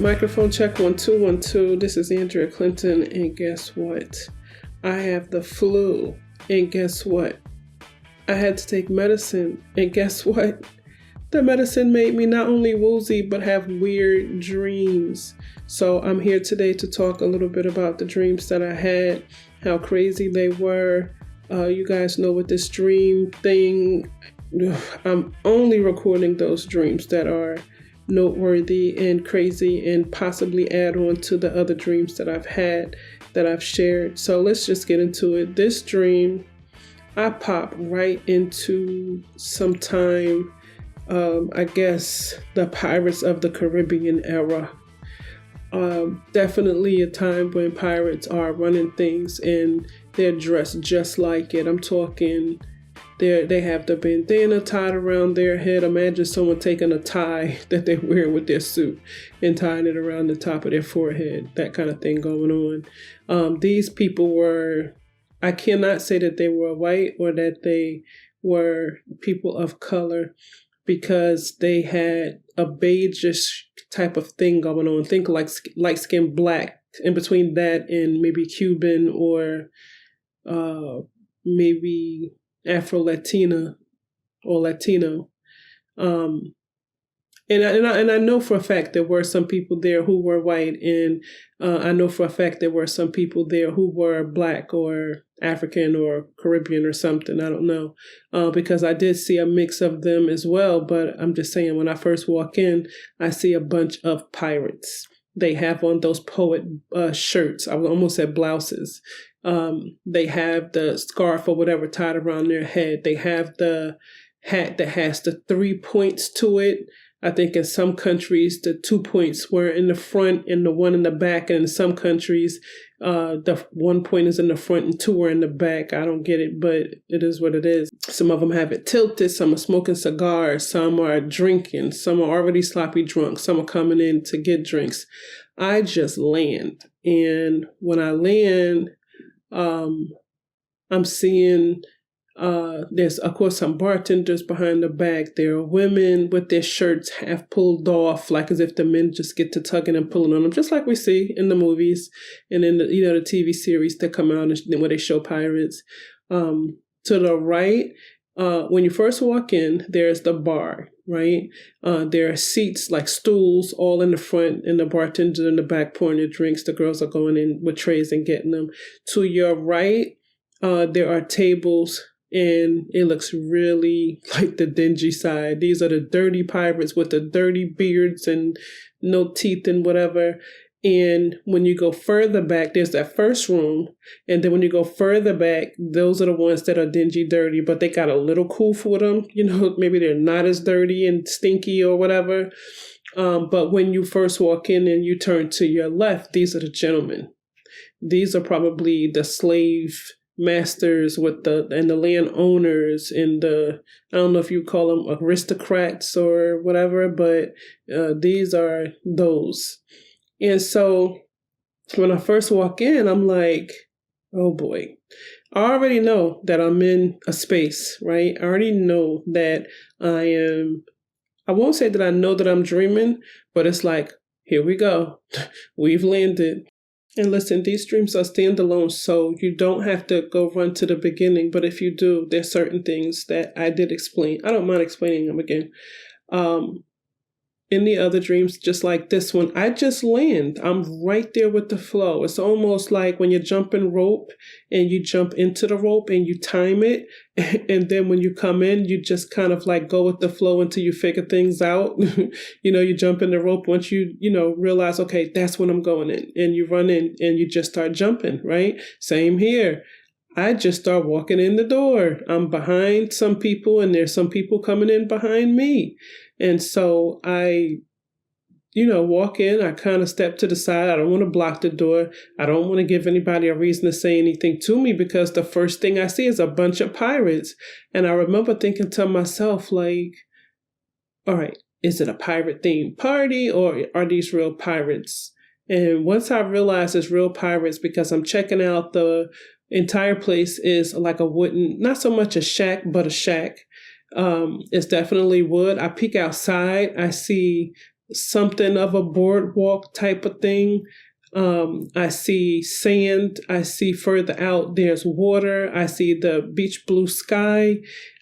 microphone check 1 2 1 2. This is Andrea Clinton, and guess what? I have the flu, and guess what? I had to take medicine, and guess what? The medicine made me not only woozy, but have weird dreams. So I'm here today to talk a little bit about the dreams that I had, how crazy they were. You guys know with this dream thing, I'm only recording those dreams that are noteworthy and crazy and possibly add on to the other dreams that I've had that I've shared. So let's just get into it. This dream, I popped right into some time, I guess the Pirates of the Caribbean era. Definitely a time when pirates are running things and they're dressed just like it. I'm talking, they have the bandana tied around their head. Imagine someone taking a tie that they wear with their suit and tying it around the top of their forehead, that kind of thing going on. These people were, I cannot say that they were white or that they were people of color, because they had a beigeish type of thing going on. Think like light-skinned black, in between that and maybe Cuban or maybe Afro-Latina or Latino. And I know for a fact there were some people there who were white, and I know for a fact there were some people there who were black or African or Caribbean or something. I don't know, because I did see a mix of them as well. But I'm just saying, when I first walk in, I see a bunch of pirates. They have on those poet shirts. I almost said blouses. They have the scarf or whatever tied around their head. They have the hat that has the 3 points to it. I think in some countries, the 2 points were in the front and the one in the back. And in some countries, the 1 point is in the front and 2 are in the back. I don't get it, but it is what it is. Some of them have it tilted. Some are smoking cigars. Some are drinking. Some are already sloppy drunk. Some are coming in to get drinks. I just land. And when I land, I'm seeing... there's, of course, some bartenders behind the back. There are women with their shirts half pulled off, like as if the men just get to tugging and pulling on them, just like we see in the movies and in the, the TV series that come out and where they show pirates. To the right, when you first walk in, there's the bar, right? There are seats, like stools, all in the front, and the bartenders in the back pouring their drinks. The girls are going in with trays and getting them. To your right, there are tables, and it looks really like the dingy side. These are the dirty pirates with the dirty beards and no teeth and whatever. And when you go further back, there's that first room. And then when you go further back, those are the ones that are dingy, dirty, but they got a little cool for them. Maybe they're not as dirty and stinky or whatever. But when you first walk in and you turn to your left, these are the gentlemen. These are probably the slave masters and the landowners and I don't know if you call them aristocrats or whatever, but these are those. And so when I first walk in, I'm like, oh boy, I already know that I'm in a space, right? I already know that I won't say that I know that I'm dreaming, but it's like, here we go. We've landed. And listen, these dreams are standalone, so you don't have to go run to the beginning. But if you do, there's certain things that I did explain. I don't mind explaining them again. In the other dreams, just like this one, I just land. I'm right there with the flow. It's almost like when you're jumping rope and you jump into the rope and you time it. And then when you come in, you just kind of like go with the flow until you figure things out. You jump in the rope once you realize, okay, that's when I'm going in. And you run in and you just start jumping, right? Same here. I just start walking in the door. I'm behind some people and there's some people coming in behind me. And so I, walk in, I kind of step to the side. I don't want to block the door. I don't want to give anybody a reason to say anything to me, because the first thing I see is a bunch of pirates. And I remember thinking to myself, like, all right, is it a pirate themed party or are these real pirates? And once I realized it's real pirates, because I'm checking out, the entire place is like a wooden, not so much a shack, but a shack. It's definitely wood. I peek outside. I see something of a boardwalk type of thing. I see sand. I see further out there's water. I see the beach blue sky.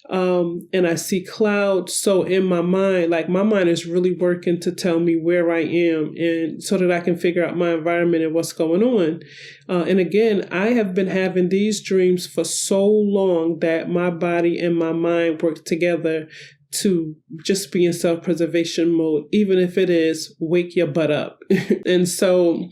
And I see clouds. So in my mind, like my mind is really working to tell me where I am and so that I can figure out my environment and what's going on. And again, I have been having these dreams for so long that my body and my mind work together to just be in self-preservation mode, even if it is wake your butt up. And so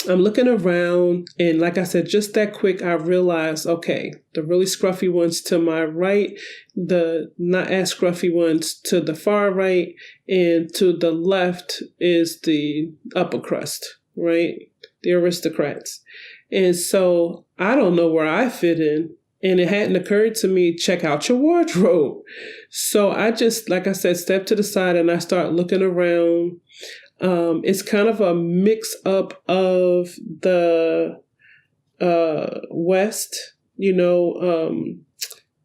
I'm looking around, and like I said, just that quick, I realized, okay, the really scruffy ones to my right, the not as scruffy ones to the far right, and to the left is the upper crust, right? The aristocrats. And so I don't know where I fit in. And it hadn't occurred to me, check out your wardrobe. So I just, like I said, step to the side and I start looking around. It's kind of a mix up of the West,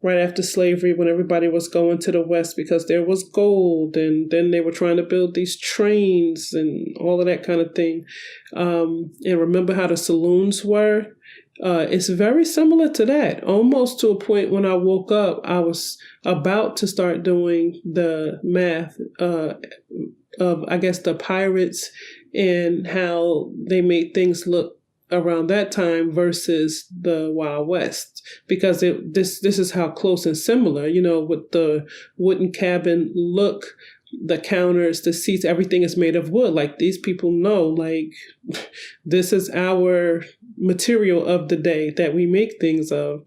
right after slavery when everybody was going to the West because there was gold, and then they were trying to build these trains and all of that kind of thing. And remember how the saloons were? It's very similar to that, almost to a point when I woke up, I was about to start doing the math of, I guess, the pirates and how they made things look around that time versus the Wild West, because this is how close and similar, with the wooden cabin look, the counters, the seats, everything is made of wood. Like these people know, like this is our material of the day that we make things of.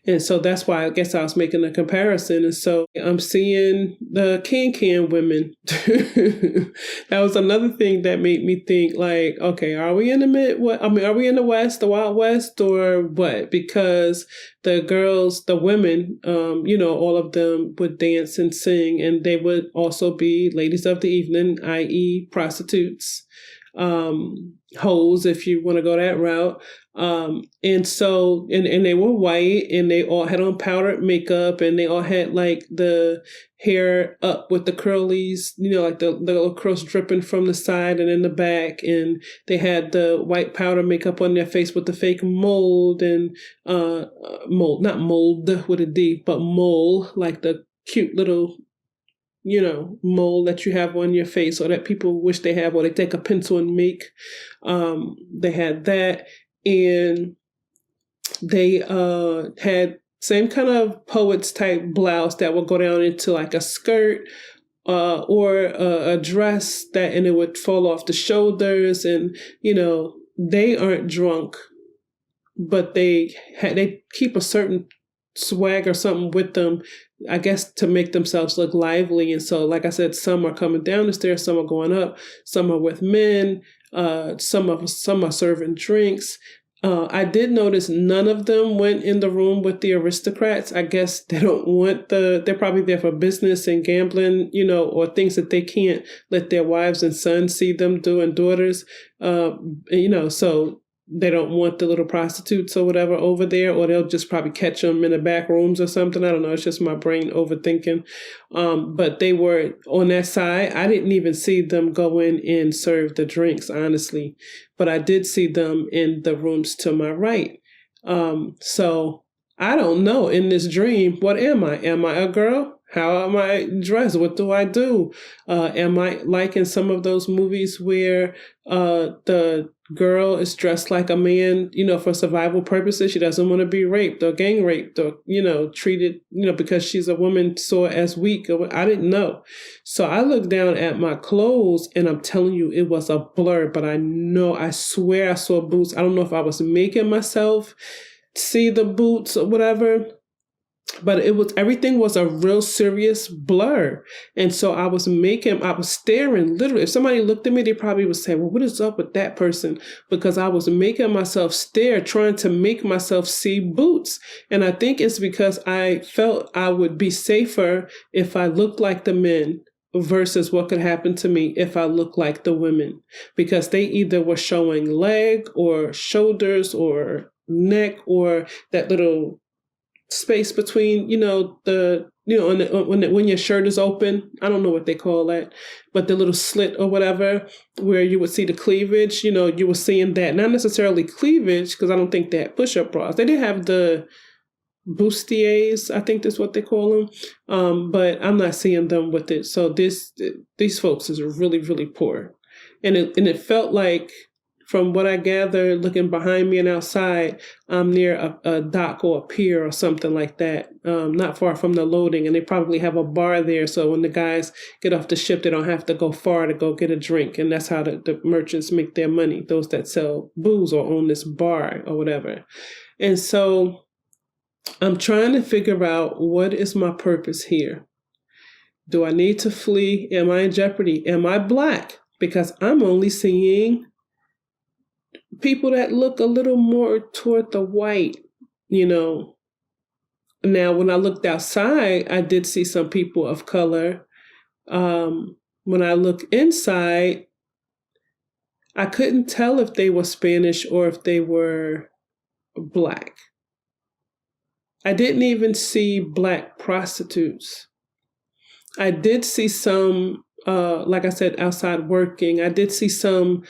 And so that's why I guess I was making a comparison. And so I'm seeing the can women. That was another thing that made me think like, okay, are we in are we in the West, the Wild West, or what? Because the girls, the women, all of them would dance and sing, and they would also be ladies of the evening, i.e. prostitutes, hoes, if you want to go that route. And so, and they were white, and they all had on powdered makeup, and they all had like the hair up with the curlies, like the little curls dripping from the side and in the back. And they had the white powder makeup on their face with the fake mold and, not mold with a D, but mole, like the cute little mole that you have on your face, or that people wish they have, or they take a pencil and make. They had that, and they had same kind of poets type blouse that would go down into like a skirt or a dress and it would fall off the shoulders, and they aren't drunk, but they keep a certain swag or something with them, I guess, to make themselves look lively. And so, like I said, some are coming down the stairs, some are going up, some are with men, some are serving drinks. I did notice none of them went in the room with the aristocrats. I guess they don't want they're probably there for business and gambling, or things that they can't let their wives and sons see them do, and daughters, so they don't want the little prostitutes or whatever over there, or they'll just probably catch them in the back rooms or something. I don't know. It's just my brain overthinking. But they were on that side. I didn't even see them go in and serve the drinks, honestly. But I did see them in the rooms to my right. So I don't know, in this dream, what am I? Am I a girl? How am I dressed? What do I do? Am I like in some of those movies where the girl is dressed like a man, for survival purposes? She doesn't want to be raped or gang raped or, treated, because she's a woman, saw as weak. I didn't know. So I looked down at my clothes, and I'm telling you, it was a blur, but I swear I saw boots. I don't know if I was making myself see the boots or whatever, but everything was a real serious blur. And so I was staring, literally. If somebody looked at me, they probably would say, well, what is up with that person? Because I was making myself stare, trying to make myself see boots. And I think it's because I felt I would be safer if I looked like the men versus what could happen to me if I looked like the women, because they either were showing leg or shoulders or neck or that little space between, when your shirt is open. I don't know what they call that, but the little slit or whatever, where you would see the cleavage. You were seeing that, not necessarily cleavage, because I don't think they had push-up bras. They did have the bustiers, I think that's what they call them, but I'm not seeing them with it. So these folks is really, really poor, and it felt like, from what I gather, looking behind me and outside, I'm near a dock or a pier or something like that, not far from the loading. And they probably have a bar there. So when the guys get off the ship, they don't have to go far to go get a drink. And that's how the merchants make their money, those that sell booze or own this bar or whatever. And so I'm trying to figure out, what is my purpose here? Do I need to flee? Am I in jeopardy? Am I Black? Because I'm only seeing people that look a little more toward the white, Now, when I looked outside, I did see some people of color. When I look inside, I couldn't tell if they were Spanish or if they were Black. I didn't even see Black prostitutes. I did see some, like I said, outside working. I did see some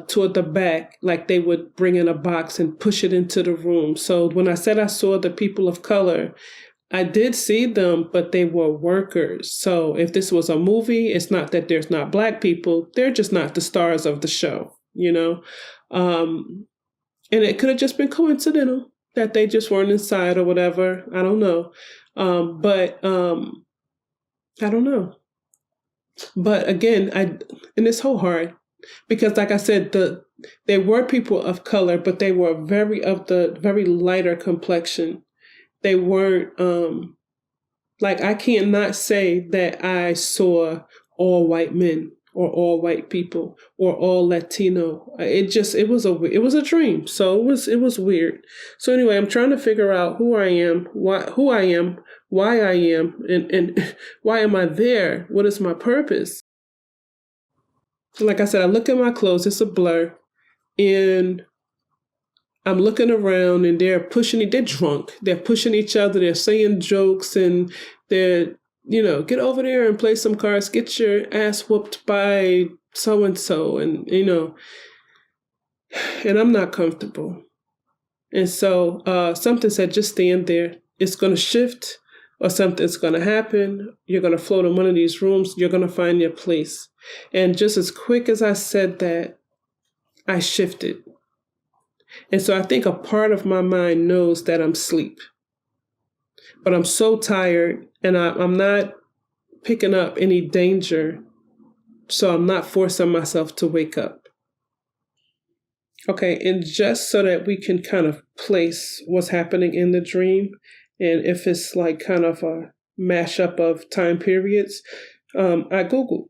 toward the back, like they would bring in a box and push it into the room. So when I said I saw the people of color, I did see them, but they were workers. So if this was a movie, it's not that there's not Black people. They're just not the stars of the show, And it could have just been coincidental that they just weren't inside or whatever. I don't know. I don't know. But again, and it's so hard, because like I said, there were people of color, but they were very lighter complexion. They weren't, I cannot say that I saw all white men or all white people or all Latino. It was a dream. So it was weird. So anyway, I'm trying to figure out who I am, why I am, and why am I there? What is my purpose? Like I said, I look at my clothes, it's a blur, and I'm looking around, and they're drunk. They're pushing each other. They're saying jokes, and they're, get over there and play some cards, get your ass whooped by so-and-so, and I'm not comfortable. And so something said, just stand there. It's going to shift, or something's going to happen. You're going to float in one of these rooms. You're going to find your place. And just as quick as I said that, I shifted. And so I think a part of my mind knows that I'm asleep. But I'm so tired, and I'm not picking up any danger, so I'm not forcing myself to wake up. Okay, and just so that we can kind of place what's happening in the dream, and if it's like kind of a mashup of time periods, I Googled.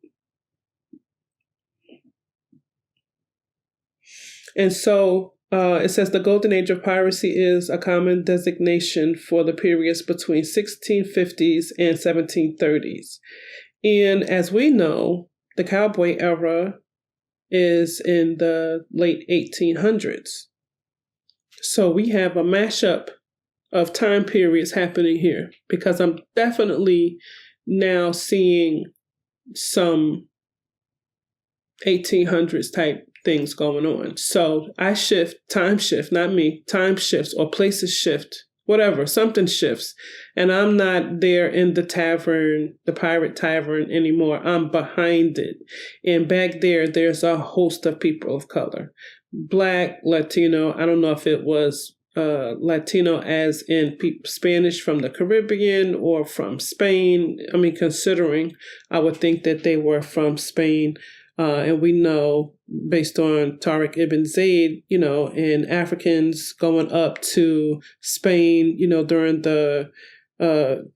And so it says the golden age of piracy is a common designation for the periods between 1650s and 1730s. And as we know, the cowboy era is in the late 1800s. So we have a mashup of time periods happening here, because I'm definitely now seeing some 1800s type things going on. So I time shift, not me, time shifts or places shift, whatever, something shifts. And I'm not there in the tavern, the pirate tavern anymore. I'm behind it. And back there's a host of people of color, Black, Latino. I don't know if it was Latino as in Spanish from the Caribbean or from Spain. I mean, considering, I would think that they were from Spain. And we know, based on Tariq Ibn Zayd, and Africans going up to Spain, during the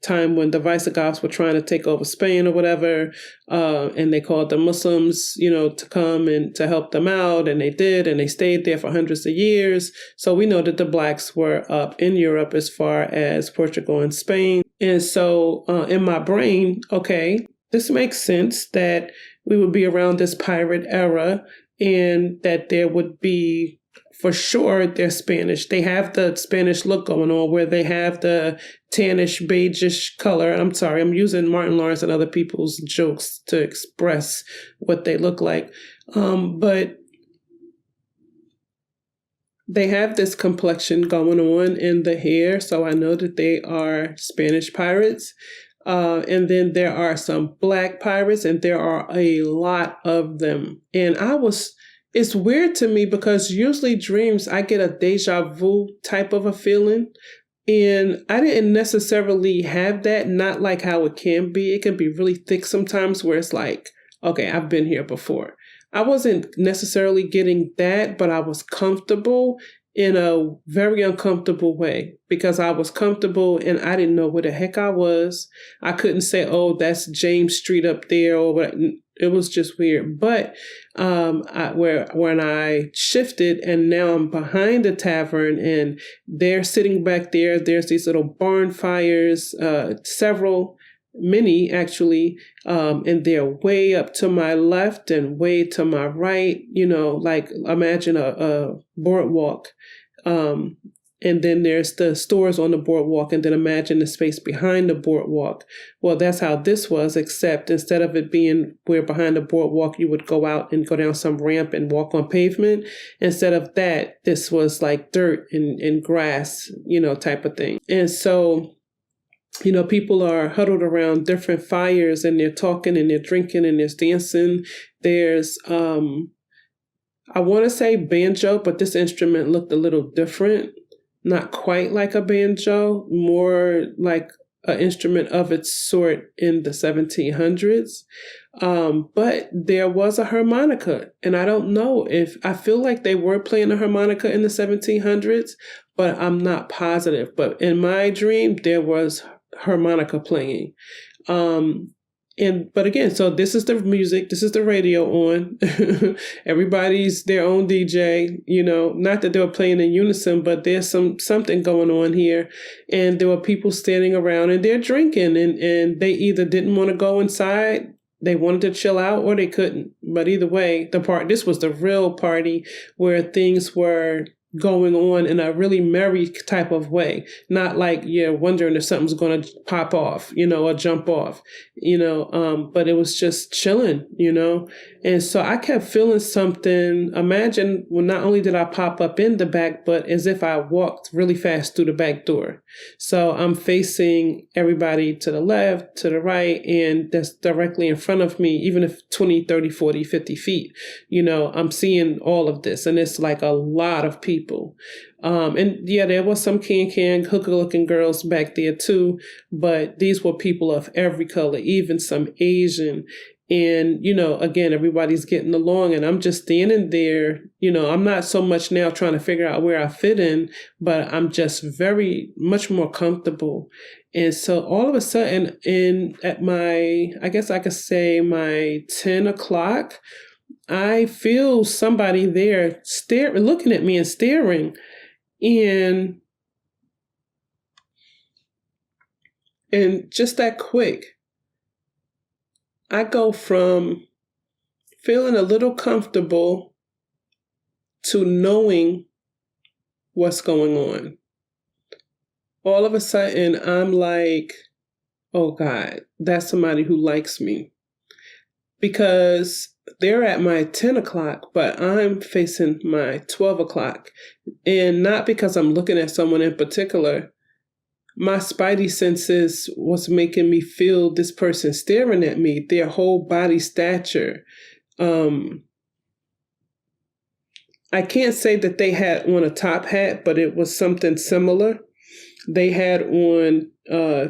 time when the Visigoths were trying to take over Spain or whatever, and they called the Muslims, to come and to help them out, and they did, and they stayed there for hundreds of years. So we know that the Blacks were up in Europe as far as Portugal and Spain. And so in my brain, okay, this makes sense that we would be around this pirate era, and that there would be for sure they're Spanish. They have the Spanish look going on where they have the tannish, beigeish color. I'm sorry, I'm using Martin Lawrence and other people's jokes to express what they look like. But they have this complexion going on in the hair, so I know that they are Spanish pirates. And then there are some Black pirates, and there are a lot of them. And it's weird to me because usually dreams, I get a deja vu type of a feeling. And I didn't necessarily have that, not like how it can be. It can be really thick sometimes where it's like, okay, I've been here before. I wasn't necessarily getting that, but I was comfortable in a very uncomfortable way because I was comfortable and I didn't know where the heck I was. I couldn't say, oh, that's James Street up there or what. It was just weird. But when I shifted and now I'm behind the tavern and they're sitting back there, there's these little barn fires, many actually, and they're way up to my left and way to my right, like imagine a boardwalk. And then there's the stores on the boardwalk, and then imagine the space behind the boardwalk. Well, that's how this was, except instead of it being where behind the boardwalk, you would go out and go down some ramp and walk on pavement. Instead of that, this was like dirt and grass, type of thing. And so people are huddled around different fires and they're talking and they're drinking and there's dancing. There's, I want to say banjo, but this instrument looked a little different. Not quite like a banjo, more like an instrument of its sort in the 1700s. But there was a harmonica. And I don't know I feel like they were playing a harmonica in the 1700s, but I'm not positive. But in my dream, there was harmonica playing. But again, so this is the music, this is the radio on. Everybody's their own DJ, not that they were playing in unison, but there's something going on here. And there were people standing around and they're drinking and they either didn't want to go inside, they wanted to chill out, or they couldn't. But either way, this was the real party where things were going on in a really merry type of way, not like you're wondering if something's going to pop off, or jump off, but it was just chilling, and so I kept feeling something. Imagine, well, not only did I pop up in the back, but as if I walked really fast through the back door. So I'm facing everybody to the left, to the right, and that's directly in front of me, even if 20, 30, 40, 50 feet, I'm seeing all of this, and it's like a lot of people. And yeah, there was some can hooker looking girls back there too, but these were people of every color, even some Asian. And, again, everybody's getting along and I'm just standing there, I'm not so much now trying to figure out where I fit in, but I'm just very much more comfortable. And so all of a sudden at I guess I could say my 10 o'clock, I feel somebody there looking at me and staring. And just that quick, I go from feeling a little comfortable to knowing what's going on. All of a sudden, I'm like, oh God, that's somebody who likes me. Because they're at my 10 o'clock, but I'm facing my 12 o'clock. And not because I'm looking at someone in particular. My spidey senses was making me feel this person staring at me, their whole body stature. I can't say that they had on a top hat, but it was something similar. They had on,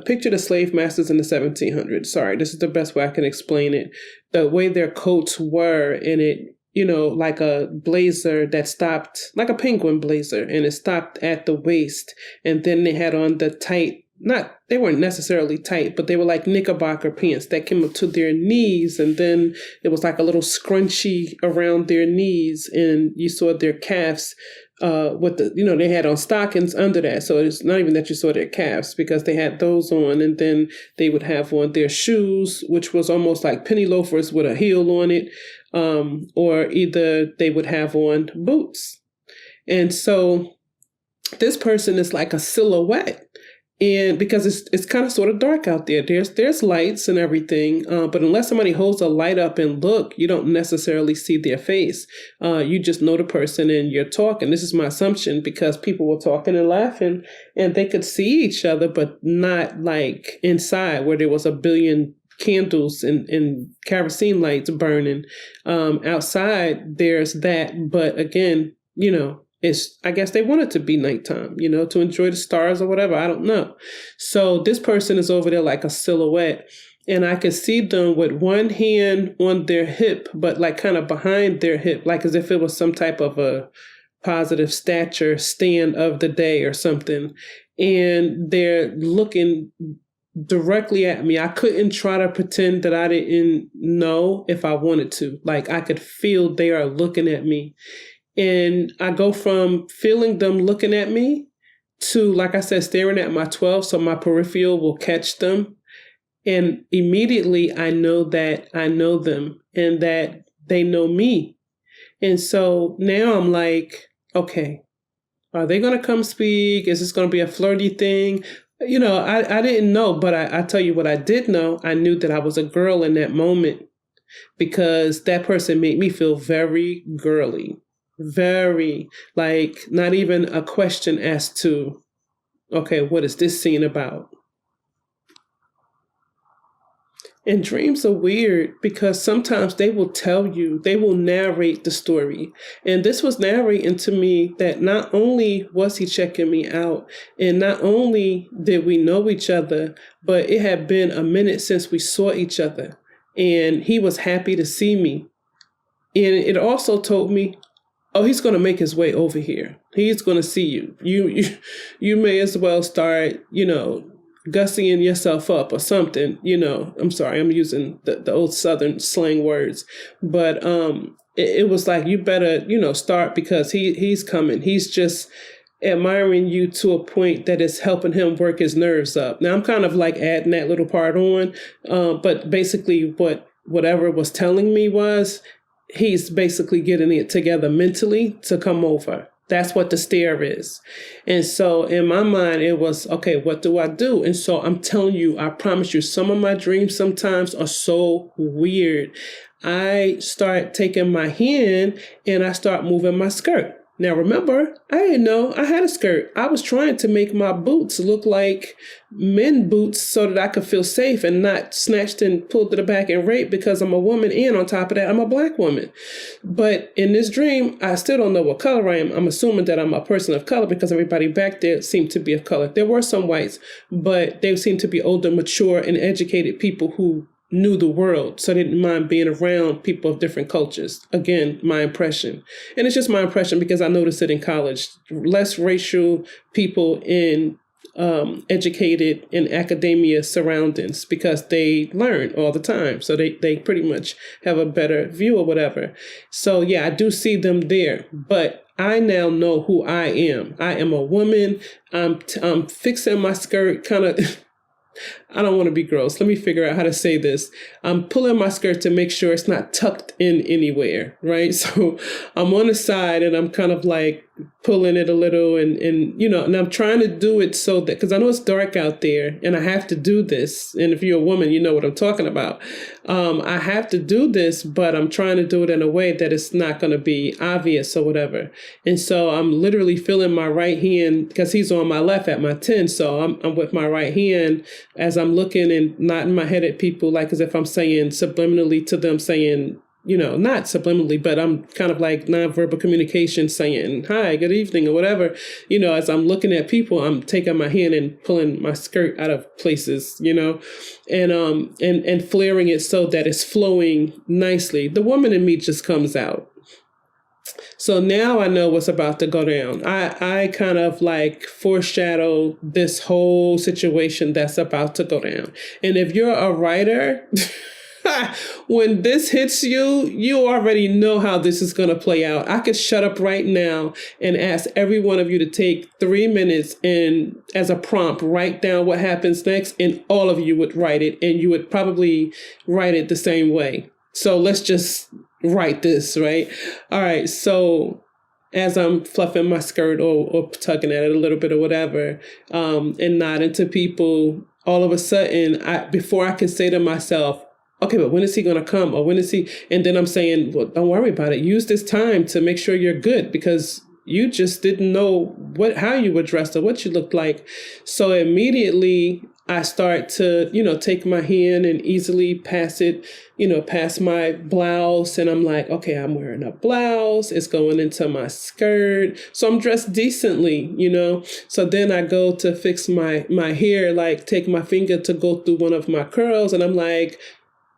picture the slave masters in the 1700s. Sorry, this is the best way I can explain it. The way their coats were, and it, like a blazer that stopped, like a penguin blazer, and it stopped at the waist. And then they had on the tight, they weren't necessarily tight, but they were like knickerbocker pants that came up to their knees. And then it was like a little scrunchie around their knees, and you saw their calves with the, they had on stockings under that. So it's not even that you saw their calves, because they had those on, and then they would have on their shoes, which was almost like penny loafers with a heel on it. Or either they would have on boots. And so this person is like a silhouette. And because it's kind of sort of dark out there, there's lights and everything, but unless somebody holds a light up and look, you don't necessarily see their face. You just know the person and you're talking. This is my assumption because people were talking and laughing, and they could see each other, but not like inside where there was a billion candles and kerosene lights burning. Outside, there's that, but again, I guess they want it to be nighttime, to enjoy the stars or whatever. I don't know. So this person is over there like a silhouette, and I could see them with one hand on their hip, but like kind of behind their hip, like as if it was some type of a positive stature stand of the day or something. And they're looking directly at me. I couldn't try to pretend that I didn't know if I wanted to. Like I could feel they are looking at me. And I go from feeling them looking at me to, like I said, staring at my 12, so my peripheral will catch them. And immediately I know that I know them and that they know me. And so now I'm like, okay, are they going to come speak? Is this going to be a flirty thing? I didn't know, but I tell you what I did know. I knew that I was a girl in that moment because that person made me feel very girly. Very, like, not even a question as to, okay, what is this scene about? And dreams are weird because sometimes they will tell you, they will narrate the story. And this was narrating to me that not only was he checking me out, and not only did we know each other, but it had been a minute since we saw each other. And he was happy to see me. And it also told me, oh, he's going to make his way over here. He's going to see you. You may as well start, gussying yourself up or something. I'm sorry, I'm using the old Southern slang words, but it was like, you better, start because he's coming. He's just admiring you to a point that is helping him work his nerves up. Now I'm kind of like adding that little part on, but basically whatever was telling me was, he's basically getting it together mentally to come over. That's what the stare is. And so in my mind, it was, okay, what do I do? And so I'm telling you, I promise you, some of my dreams sometimes are so weird. I start taking my hand and I start moving my skirt. Now, remember, I didn't know I had a skirt. I was trying to make my boots look like men boots so that I could feel safe and not snatched and pulled to the back and raped because I'm a woman. And on top of that, I'm a Black woman. But in this dream, I still don't know what color I am. I'm assuming that I'm a person of color because everybody back there seemed to be of color. There were some whites, but they seemed to be older, mature, and educated people who knew the world, so I didn't mind being around people of different cultures. Again, my impression. And it's just my impression because I noticed it in college. Less racial people in educated in academia surroundings because they learn all the time. So they pretty much have a better view or whatever. So yeah, I do see them there, but I now know who I am. I am a woman. I'm fixing my skirt kind of... I don't want to be gross. Let me figure out how to say this. I'm pulling my skirt to make sure it's not tucked in anywhere, right? So I'm on the side and I'm kind of like pulling it a little and I'm trying to do it so that, because I know it's dark out there and I have to do this. And if you're a woman, you know what I'm talking about. I have to do this, but I'm trying to do it in a way that it's not going to be obvious or whatever. And so I'm literally feeling my right hand because he's on my left at my 10. So I'm with my right hand as I'm looking and nodding my head at people, like as if I'm saying subliminally to them, saying, not subliminally, but I'm kind of like nonverbal communication saying, hi, good evening, or whatever. As I'm looking at people, I'm taking my hand and pulling my skirt out of places, and flaring it so that it's flowing nicely. The woman in me just comes out. So now I know what's about to go down. I kind of like foreshadow this whole situation that's about to go down. And if you're a writer, when this hits you, you already know how this is going to play out. I could shut up right now and ask every one of you to take 3 minutes and as a prompt, write down what happens next. And all of you would write it and you would probably write it the same way. So let's just write this, right? All right. So as I'm fluffing my skirt or tugging at it a little bit or whatever, and nodding to people, all of a sudden, before I can say to myself, okay, but when is he going to come? Or when is he? And then I'm saying, well, don't worry about it. Use this time to make sure you're good, because you just didn't know how you were dressed or what you looked like. So immediately I start to, take my hand and easily pass it, past my blouse. And I'm like, okay, I'm wearing a blouse. It's going into my skirt. So I'm dressed decently, So then I go to fix my hair, like take my finger to go through one of my curls. And I'm like,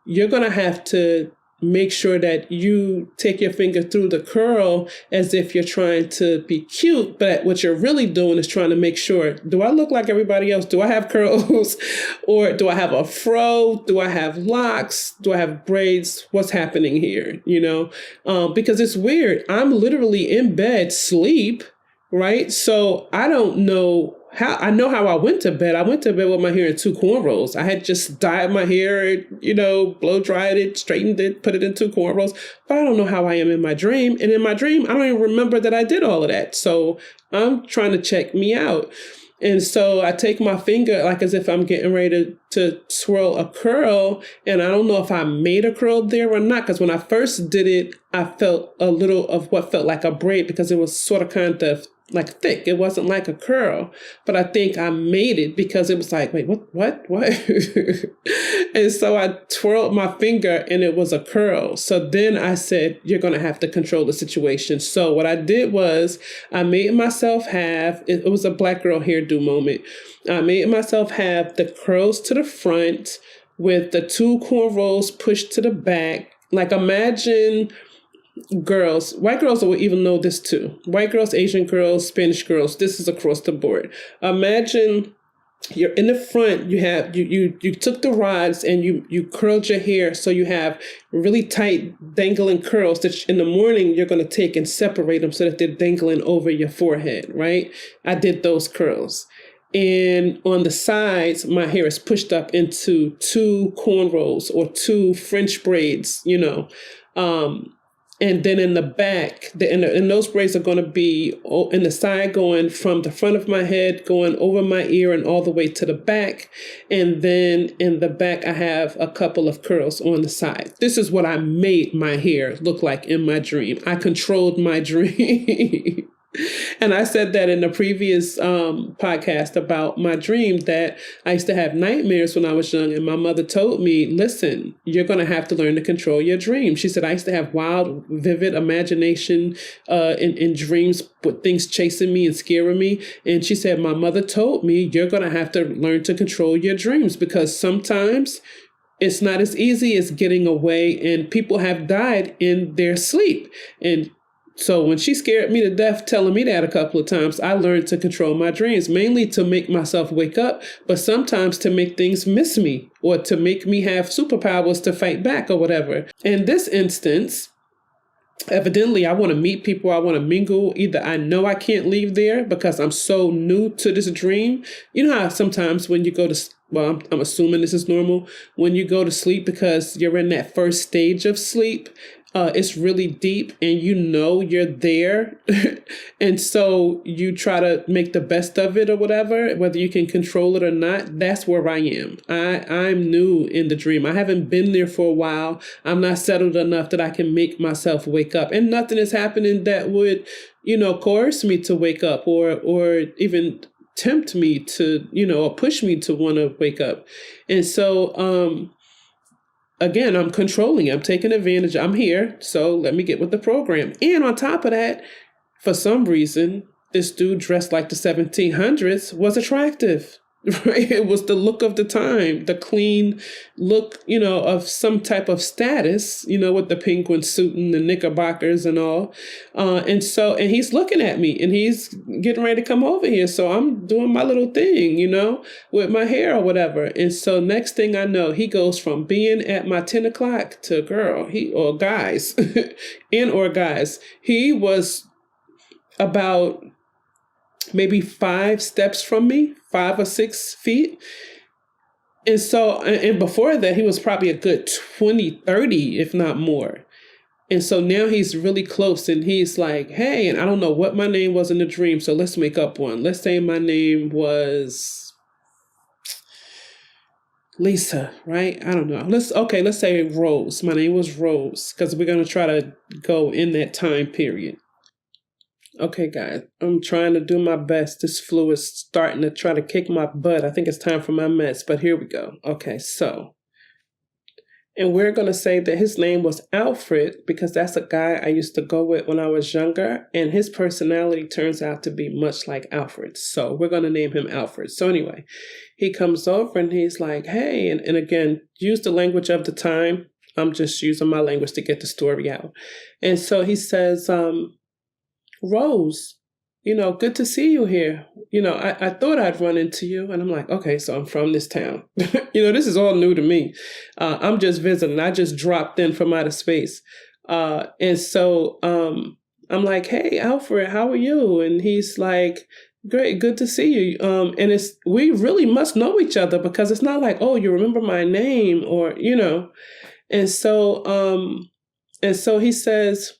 you're going to have to make sure that you take your finger through the curl as if you're trying to be cute. But what you're really doing is trying to make sure, do I look like everybody else? Do I have curls? Or do I have a fro? Do I have locks? Do I have braids? What's happening here? Because it's weird. I'm literally in bed, sleep, right? So I don't know I know how I went to bed. I went to bed with my hair in 2 cornrows. I had just dyed my hair, blow dried it, straightened it, put it in 2 cornrows. But I don't know how I am in my dream. And in my dream, I don't even remember that I did all of that. So I'm trying to check me out. And so I take my finger like as if I'm getting ready to swirl a curl. And I don't know if I made a curl there or not, because when I first did it, I felt a little of what felt like a braid, because it was sort of kind of like thick. It wasn't like a curl, but I think I made it because it was like, wait, what? And so I twirled my finger and it was a curl. So then I said, you're going to have to control the situation. So what I did was I made myself have, it was a black girl hairdo moment. I made myself have the curls to the front with the 2 cornrows pushed to the back. Like imagine girls, white girls will even know this too. White girls, Asian girls, Spanish girls, this is across the board. Imagine you're in the front, you took the rods and you curled your hair so you have really tight dangling curls that in the morning you're going to take and separate them so that they're dangling over your forehead, right? I did those curls. And on the sides, my hair is pushed up into 2 cornrows or 2 French braids, and then in the back, and those braids are going to be in the side, going from the front of my head, going over my ear and all the way to the back. And then in the back, I have a couple of curls on the side. This is what I made my hair look like in my dream. I controlled my dream. And I said that in the previous podcast about my dream, that I used to have nightmares when I was young. And my mother told me, listen, you're going to have to learn to control your dreams. She said, I used to have wild, vivid imagination in dreams with things chasing me and scaring me. And she said, my mother told me, you're going to have to learn to control your dreams, because sometimes it's not as easy as getting away, and people have died in their sleep. And so when she scared me to death telling me that a couple of times, I learned to control my dreams, mainly to make myself wake up, but sometimes to make things miss me or to make me have superpowers to fight back or whatever. In this instance, evidently, I want to meet people. I want to mingle. Either I know I can't leave there because I'm so new to this dream. You know how sometimes when you go to, well, I'm assuming this is normal, when you go to sleep because you're in that first stage of sleep, it's really deep and you're there. And so you try to make the best of it or whatever, whether you can control it or not. That's where I am. I'm new in the dream. I haven't been there for a while. I'm not settled enough that I can make myself wake up, and nothing is happening that would, coerce me to wake up or even tempt me to, or push me to want to wake up. And so, again, I'm controlling. I'm taking advantage. I'm here. So let me get with the program. And on top of that, for some reason, this dude dressed like the 1700s was attractive. Right? It was the look of the time, the clean look, of some type of status, with the penguin suit and the knickerbockers and all. And he's looking at me and he's getting ready to come over here. So I'm doing my little thing, with my hair or whatever. And so next thing I know, he goes from being at my 10 o'clock to guys. He was about maybe 5 steps from me, 5 or 6 feet. And so, and before that, he was probably a good 20, 30, if not more. And so now he's really close and he's like, hey, and I don't know what my name was in the dream, so let's make up one. Let's say my name was Lisa, right? I don't know. Let's say Rose. My name was Rose because we're going to try to go in that time period. Okay, guys, I'm trying to do my best. This flu is starting to try to kick my butt. I think it's time for my meds, but here we go. Okay, so, and we're going to say that his name was Alfred because that's a guy I used to go with when I was younger, and his personality turns out to be much like Alfred. So we're going to name him Alfred. So anyway, he comes over and he's like, hey, and again, use the language of the time. I'm just using my language to get the story out. And so he says, Rose, good to see you here. I thought I'd run into you. And I'm like, okay, so I'm from this town. This is all new to me. I'm just visiting. I just dropped in from outer space. And so I'm like, hey, Alfred, how are you? And he's like, great, good to see you. And we really must know each other because it's not like, oh, you remember my name or. And so he says,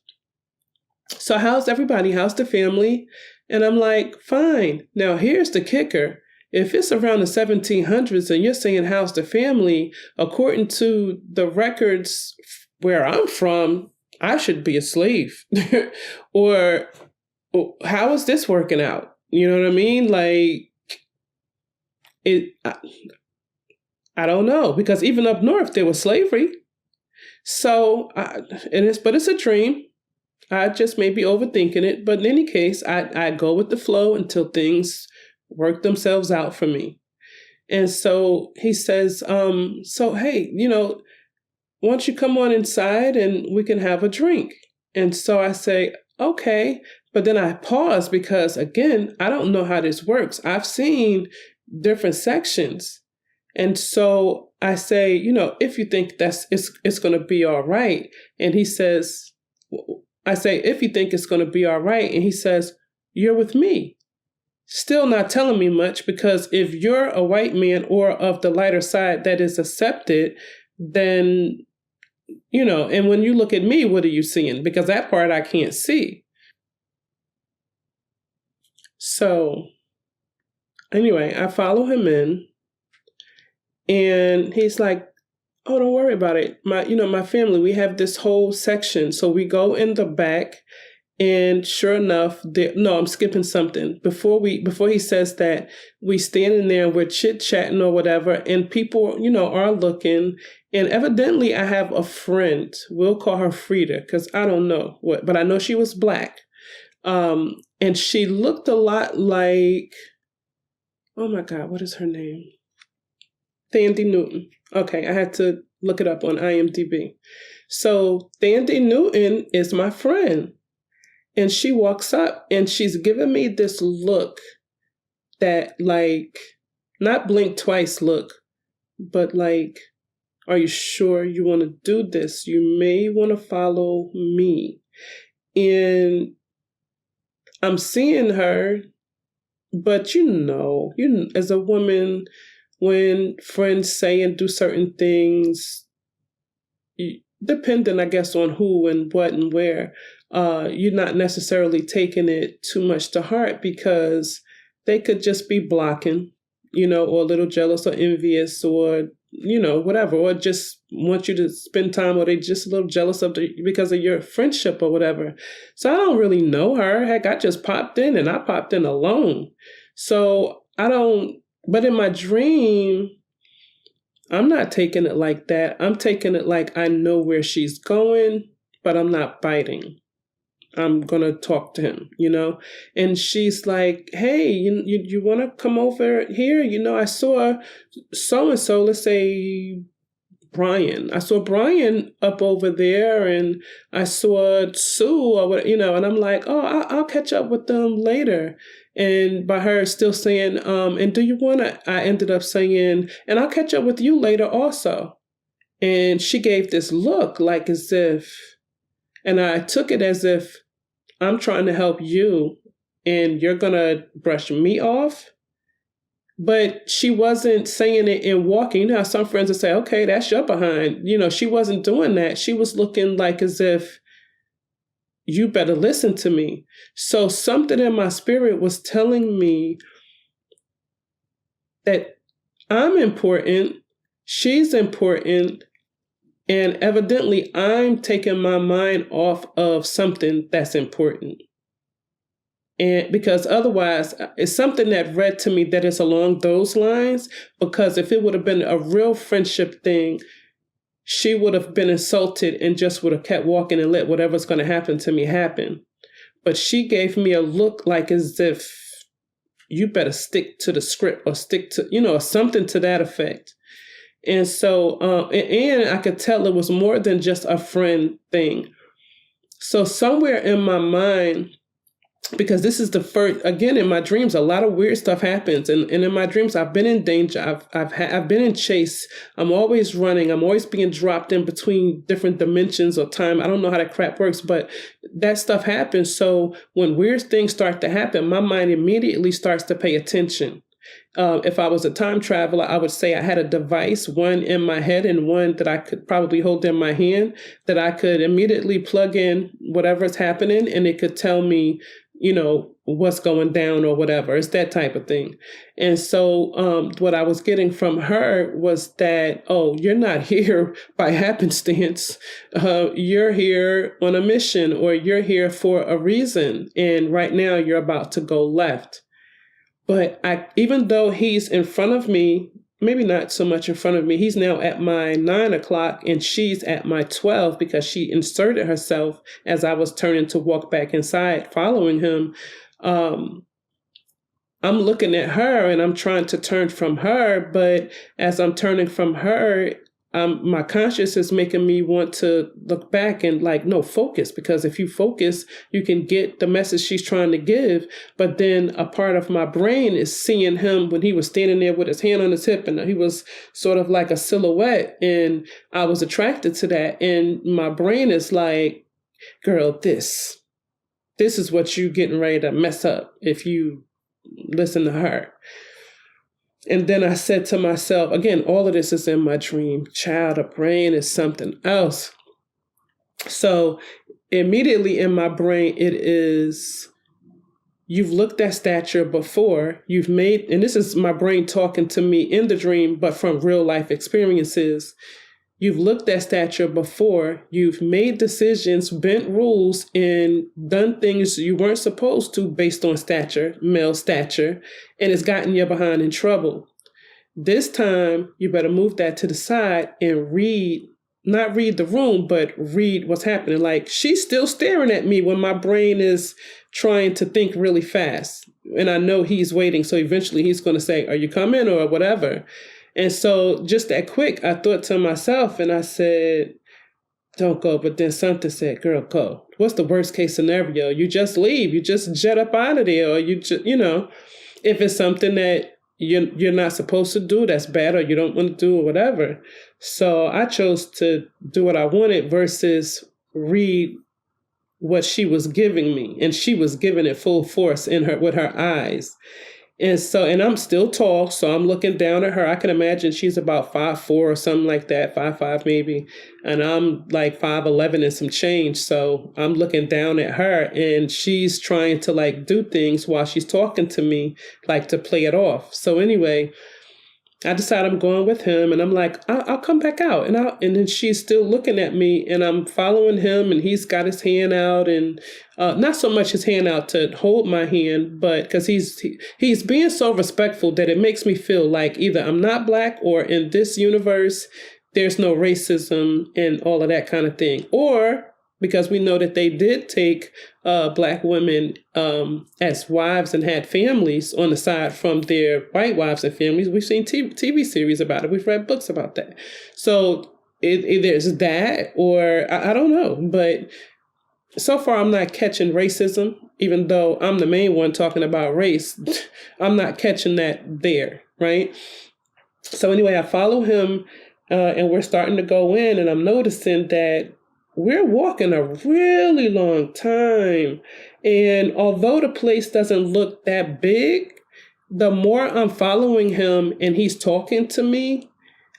so how's everybody? How's the family? And I'm like, fine. Now, here's the kicker. If it's around the 1700s and you're saying how's the family, according to the records where I'm from, I should be a slave. Or how is this working out? You know what I mean? Like, I don't know. Because even up north, there was slavery. So, but it's a dream. I just may be overthinking it. But in any case, I go with the flow until things work themselves out for me. And so he says, so, hey, why don't you come on inside and we can have a drink? And so I say, okay. But then I pause because, again, I don't know how this works. I've seen different sections. And so I say, if you think it's going to be all right. And he says, I say, if you think it's going to be all right. And he says, you're with me. Still not telling me much because if you're a white man or of the lighter side that is accepted, then, and when you look at me, what are you seeing? Because that part I can't see. So anyway, I follow him in and he's like, oh, don't worry about it. My family, we have this whole section. So we go in the back and sure enough, I'm skipping something. Before he says that, we standing there and we're chit-chatting or whatever, and people, are looking. And evidently I have a friend, we'll call her Frida, because I don't know what, but I know she was Black. And she looked a lot like, oh my God, what is her name? Thandie Newton. Okay, I had to look it up on IMDb. So Thandie Newton is my friend. And she walks up and she's giving me this look that like, not blink twice look, but like, are you sure you want to do this? You may want to follow me. And I'm seeing her, but as a woman, when friends say and do certain things, depending, I guess, on who and what and where, you're not necessarily taking it too much to heart because they could just be blocking, or a little jealous or envious or, whatever, or just want you to spend time, or they just a little jealous because of your friendship or whatever. So I don't really know her. Heck, I just popped in and I popped in alone. So but in my dream, I'm not taking it like that. I'm taking it like I know where she's going, but I'm not biting. I'm going to talk to him, and she's like, hey, you want to come over here? I saw so-and-so, let's say Brian. I saw Brian up over there and I saw Sue or what, and I'm like, oh, I'll catch up with them later. And by her still saying, and do you want to, I ended up saying, and I'll catch up with you later also. And she gave this look like as if, and I took it as if I'm trying to help you and you're going to brush me off. But she wasn't saying it and walking. How some friends would say, okay, that's your behind. She wasn't doing that. She was looking like as if you better listen to me. So something in my spirit was telling me that I'm important, she's important, and evidently I'm taking my mind off of something that's important. And because otherwise, it's something that read to me that is along those lines, because if it would have been a real friendship thing, she would have been insulted and just would have kept walking and let whatever's going to happen to me happen. But she gave me a look like as if you better stick to the script or stick to, something to that effect. And so, and I could tell it was more than just a friend thing. So somewhere in my mind, because this is the first, again, in my dreams, a lot of weird stuff happens. And in my dreams, I've been in danger. I've been in chase. I'm always running. I'm always being dropped in between different dimensions or time. I don't know how that crap works, but that stuff happens. So when weird things start to happen, my mind immediately starts to pay attention. If I was a time traveler, I would say I had a device, one in my head and one that I could probably hold in my hand, that I could immediately plug in whatever's happening, and it could tell me, what's going down or whatever. It's that type of thing. And so what I was getting from her was that, oh, you're not here by happenstance. You're here on a mission, or you're here for a reason. And right now you're about to go left. But even though he's in front of me, maybe not so much in front of me, he's now at my 9 o'clock and she's at my 12 because she inserted herself as I was turning to walk back inside following him. I'm looking at her and I'm trying to turn from her. But as I'm turning from her, my conscience is making me want to look back and no, focus, because if you focus, you can get the message she's trying to give. But then a part of my brain is seeing him when he was standing there with his hand on his hip and he was sort of like a silhouette. And I was attracted to that. And my brain is like, girl, this is what you getting ready to mess up if you listen to her. And then I said to myself, again, all of this is in my dream. Child, the brain is something else. So immediately in my brain, it is, you've looked at stature before, you've made, and this is my brain talking to me in the dream, but from real life experiences. You've looked at stature before, you've made decisions, bent rules, and done things you weren't supposed to based on stature, male stature, and it's gotten you behind in trouble. This time, you better move that to the side and not read the room, but read what's happening. Like, she's still staring at me when my brain is trying to think really fast. And I know he's waiting, so eventually he's going to say, are you coming or whatever? And so just that quick, I thought to myself and I said, don't go. But then something said, girl, go. What's the worst case scenario? You just leave. You just jet up out of there. Or you just, if it's something that you're not supposed to do, that's bad, or you don't want to do or whatever. So I chose to do what I wanted versus read what she was giving me. And she was giving it full force with her eyes. And I'm still tall, so I'm looking down at her. I can imagine she's about 5'4" or something like that, 5'5" maybe. And I'm like 5'11" and some change. So I'm looking down at her and she's trying to do things while she's talking to me, to play it off. So anyway, I decide I'm going with him and I'm like, I'll come back out. And then she's still looking at me and I'm following him and he's got his hand out and not so much his hand out to hold my hand, but because he's being so respectful that it makes me feel like either I'm not Black or in this universe, there's no racism and all of that kind of thing. Or because we know that they did take Black women as wives and had families on the side from their white wives and families. We've seen TV series about it. We've read books about that. So there's that, or I don't know. But so far, I'm not catching racism, even though I'm the main one talking about race. I'm not catching that there, right? So anyway, I follow him and we're starting to go in and I'm noticing that we're walking a really long time. And although the place doesn't look that big, the more I'm following him and he's talking to me,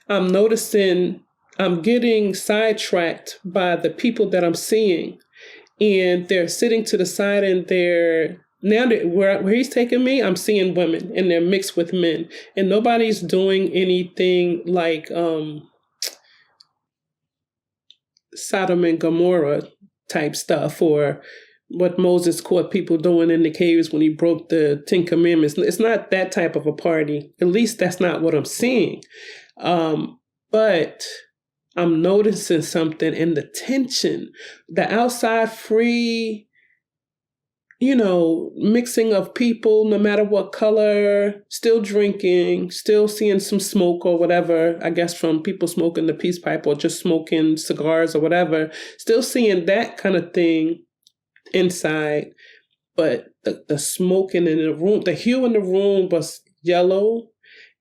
I'm noticing I'm getting sidetracked by the people that I'm seeing. and they're sitting to the side, and where he's taking me, I'm seeing women, and they're mixed with men, and nobody's doing anything like Sodom and Gomorrah type stuff, or what Moses caught people doing in the caves when he broke the 10 Commandments. It's not that type of a party. At least that's not what I'm seeing. But I'm noticing something in the tension, the outside free, mixing of people, no matter what color, still drinking, still seeing some smoke or whatever, I guess from people smoking the peace pipe or just smoking cigars or whatever, still seeing that kind of thing inside. But the smoking in the room, the hue in the room was yellow,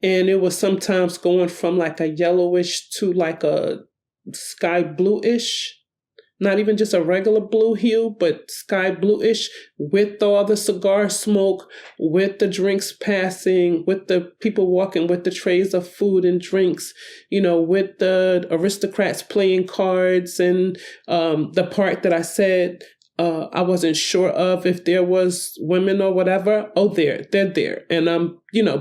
and it was sometimes going from like a yellowish to like a sky bluish. Not even just a regular blue hue, but sky bluish, with all the cigar smoke, with the drinks passing, with the people walking with the trays of food and drinks, with the aristocrats playing cards, and the part that I said I wasn't sure of if there was women or whatever. Oh, they're there. And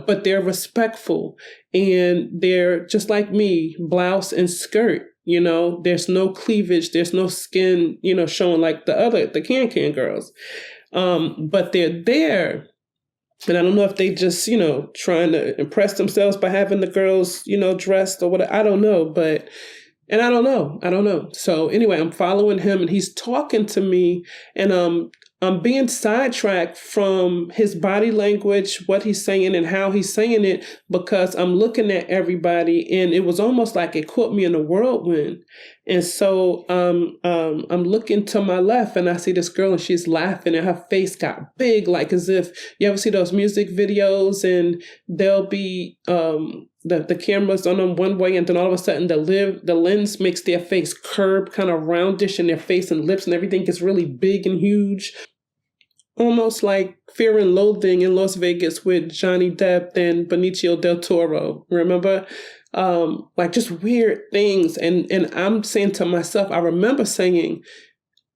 but they're respectful, and they're just like me, blouse and skirt. There's no cleavage, there's no skin, showing like the can girls. But they're there. And I don't know if they just, trying to impress themselves by having the girls, dressed or what. I don't know. And I don't know. So anyway, I'm following him, and he's talking to me, and I'm being sidetracked from his body language, what he's saying and how he's saying it, because I'm looking at everybody, and it was almost like it caught me in a whirlwind. And so I'm looking to my left, and I see this girl, and she's laughing, and her face got big, like as if you ever see those music videos, and there'll be the camera's on them one way, and then all of a sudden the lens makes their face curve, kind of roundish, and their face and lips and everything gets really big and huge. Almost like Fear and Loathing in Las Vegas with Johnny Depp and Benicio del Toro. Remember? Like just weird things. And I'm saying to myself, I remember saying,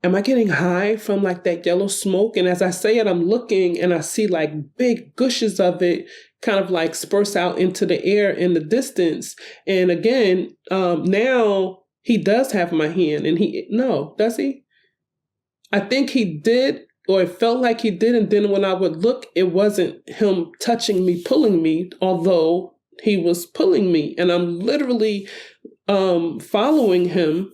am I getting high from like that yellow smoke? And as I say it, I'm looking, and I see like big gushes of it kind of like spurts out into the air in the distance. And again, now he does have my hand, and does he? I think he did, or it felt like he did. And then when I would look, it wasn't him touching me, pulling me, although he was pulling me. And I'm literally following him,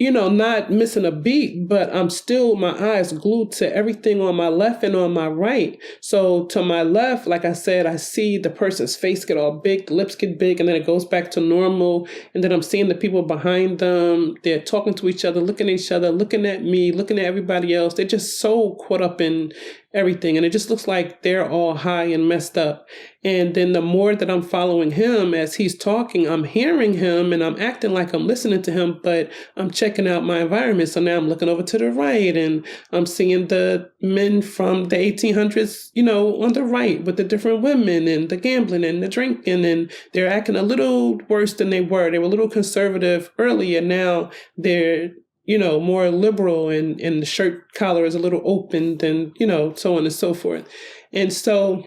not missing a beat, but I'm still, my eyes glued to everything on my left and on my right. So to my left, like I said, I see the person's face get all big, lips get big, and then it goes back to normal. And then I'm seeing the people behind them. They're talking to each other, looking at each other, looking at me, looking at everybody else. They're just so caught up in everything. And it just looks like they're all high and messed up. And then the more that I'm following him as he's talking, I'm hearing him, and I'm acting like I'm listening to him, but I'm checking out my environment. So now I'm looking over to the right, and I'm seeing the men from the 1800s, on the right, with the different women and the gambling and the drinking, and they're acting a little worse than they were. They were a little conservative earlier. Now they're more liberal, and the shirt collar is a little opened, and, so on and so forth. And so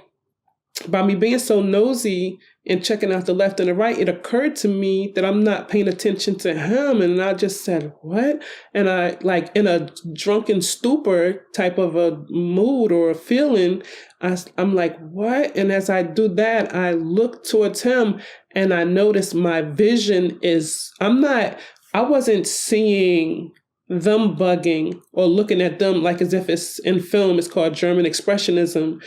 by me being so nosy and checking out the left and the right, it occurred to me that I'm not paying attention to him. And I just said, what? And I, like in a drunken stupor type of a mood or a feeling, I'm like, what? And as I do that, I look towards him, and I notice my vision is, I wasn't seeing them bugging or looking at them like as if it's in film. It's called German expressionism.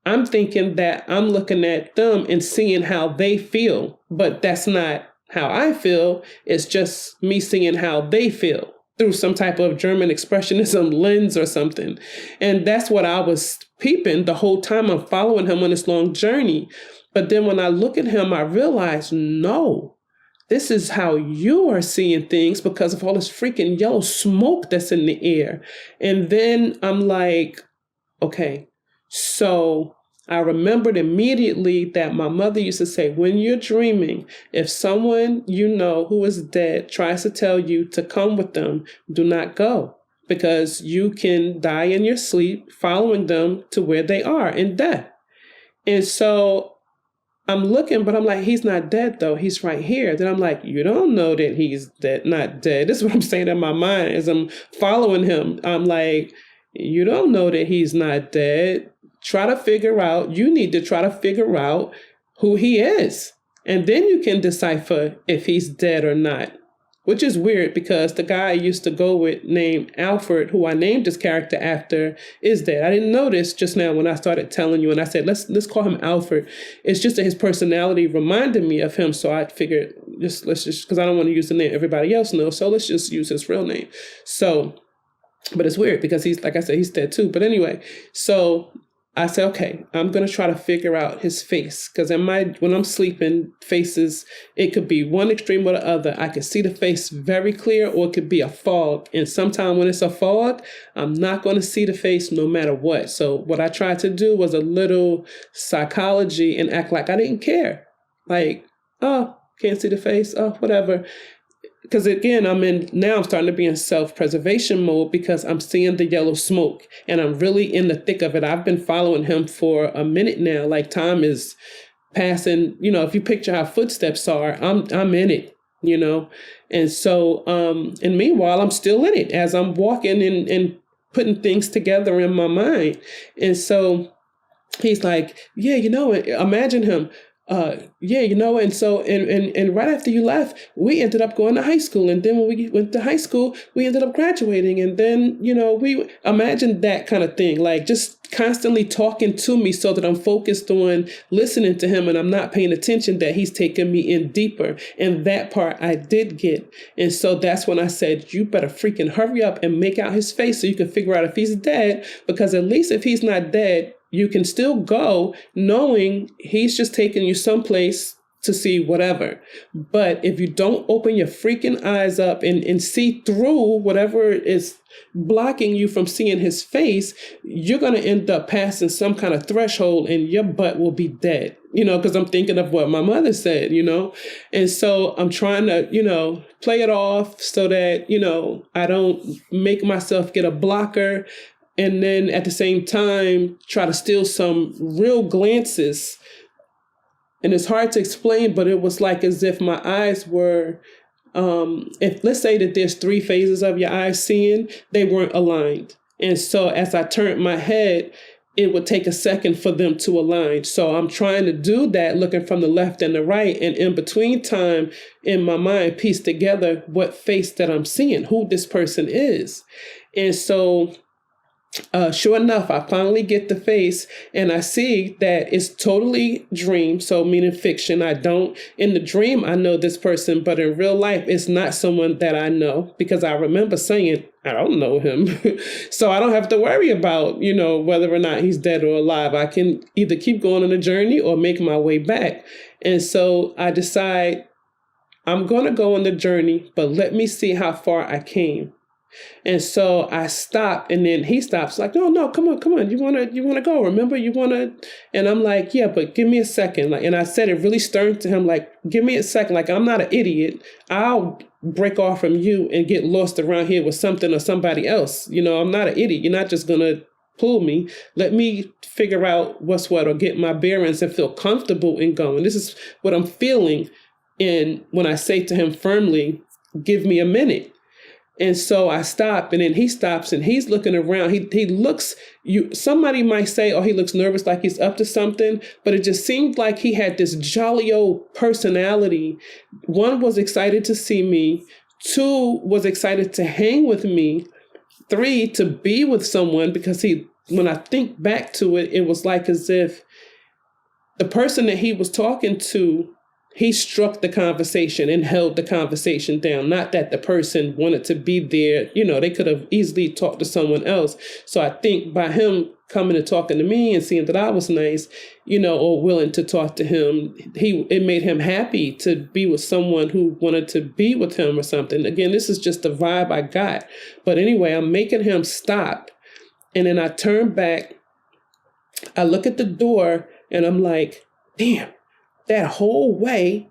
I'm thinking that I'm looking at them and seeing how they feel, but that's not how I feel. It's just me seeing how they feel through some type of German expressionism lens or something. And that's what I was peeping the whole time I'm following him on this long journey. But then when I look at him, I realize, no, this is how you are seeing things because of all this freaking yellow smoke that's in the air. And then I'm like, okay, so I remembered immediately that my mother used to say, when you're dreaming, if someone who is dead tries to tell you to come with them, do not go, because you can die in your sleep following them to where they are in death. And so I'm looking, but I'm like, he's not dead though. He's right here. Then I'm like, you don't know that he's dead, not dead. This is what I'm saying in my mind as I'm following him. I'm like, you don't know that he's not dead. You need to try to figure out who he is. And then you can decipher if he's dead or not. Which is weird because the guy I used to go with named Alfred, who I named this character after, is dead. I didn't notice just now when I started telling you, and I said, let's call him Alfred. It's just that his personality reminded me of him. So I figured let's just, because I don't want to use the name everybody else knows. So let's just use his real name. So, but it's weird because he's, like I said, he's dead too. But anyway, so I said, okay, I'm going to try to figure out his face because when I'm sleeping, faces, it could be one extreme or the other. I could see the face very clear or it could be a fog. And sometimes when it's a fog, I'm not going to see the face no matter what. So what I tried to do was a little psychology and act like I didn't care. Like, oh, can't see the face. Oh, whatever. Because again, I'm starting to be in self-preservation mode because I'm seeing the yellow smoke and I'm really in the thick of it. I've been following him for a minute now. Like time is passing, if you picture how footsteps are, I'm in it, And so, and meanwhile, I'm still in it as I'm walking and putting things together in my mind. And so he's like, yeah, imagine him. And so, and right after you left, we ended up going to high school. And then when we went to high school, we ended up graduating. And then, we imagine that kind of thing, like just constantly talking to me so that I'm focused on listening to him and I'm not paying attention that he's taking me in deeper. And that part I did get. And so that's when I said, you better freaking hurry up and make out his face so you can figure out if he's dead, because at least if he's not dead, you can still go knowing he's just taking you someplace to see whatever. But if you don't open your freaking eyes up and see through whatever is blocking you from seeing his face, you're going to end up passing some kind of threshold and your butt will be dead, because I'm thinking of what my mother said, And so I'm trying to, play it off so that, I don't make myself get a blocker. And then at the same time, try to steal some real glances. And it's hard to explain, but it was like as if my eyes were, if let's say that there's 3 phases of your eyes seeing, they weren't aligned. And so as I turned my head, it would take a second for them to align. So I'm trying to do that, looking from the left and the right, and in between time in my mind, piece together what face that I'm seeing, who this person is. And so sure enough, I finally get the face and I see that it's totally dream. So meaning fiction. In the dream, I know this person, but in real life, it's not someone that I know because I remember saying, I don't know him. So I don't have to worry about, whether or not he's dead or alive. I can either keep going on a journey or make my way back. And so I decide I'm going to go on the journey, but let me see how far I came. And so I stop and then he stops like, no, come on. You want to go. Remember, and I'm like, yeah, but give me a second. Like, and I said it really stern to him, like, give me a second. Like, I'm not an idiot. I'll break off from you and get lost around here with something or somebody else. I'm not an idiot. You're not just going to pull me. Let me figure out what's what or get my bearings and feel comfortable in going. This is what I'm feeling. And when I say to him firmly, give me a minute. And so I stop and then he stops and he's looking around. He looks, somebody might say, oh, he looks nervous, like he's up to something, but it just seemed like he had this jolly old personality. 1 was excited to see me. 2 was excited to hang with me. 3 to be with someone because when I think back to it, it was like as if the person that he was talking to, he struck the conversation and held the conversation down. Not that the person wanted to be there. They could have easily talked to someone else. So I think by him coming and talking to me and seeing that I was nice, or willing to talk to him, it made him happy to be with someone who wanted to be with him or something. Again, this is just the vibe I got. But anyway, I'm making him stop. And then I turn back. I look at the door and I'm like, damn. That whole way,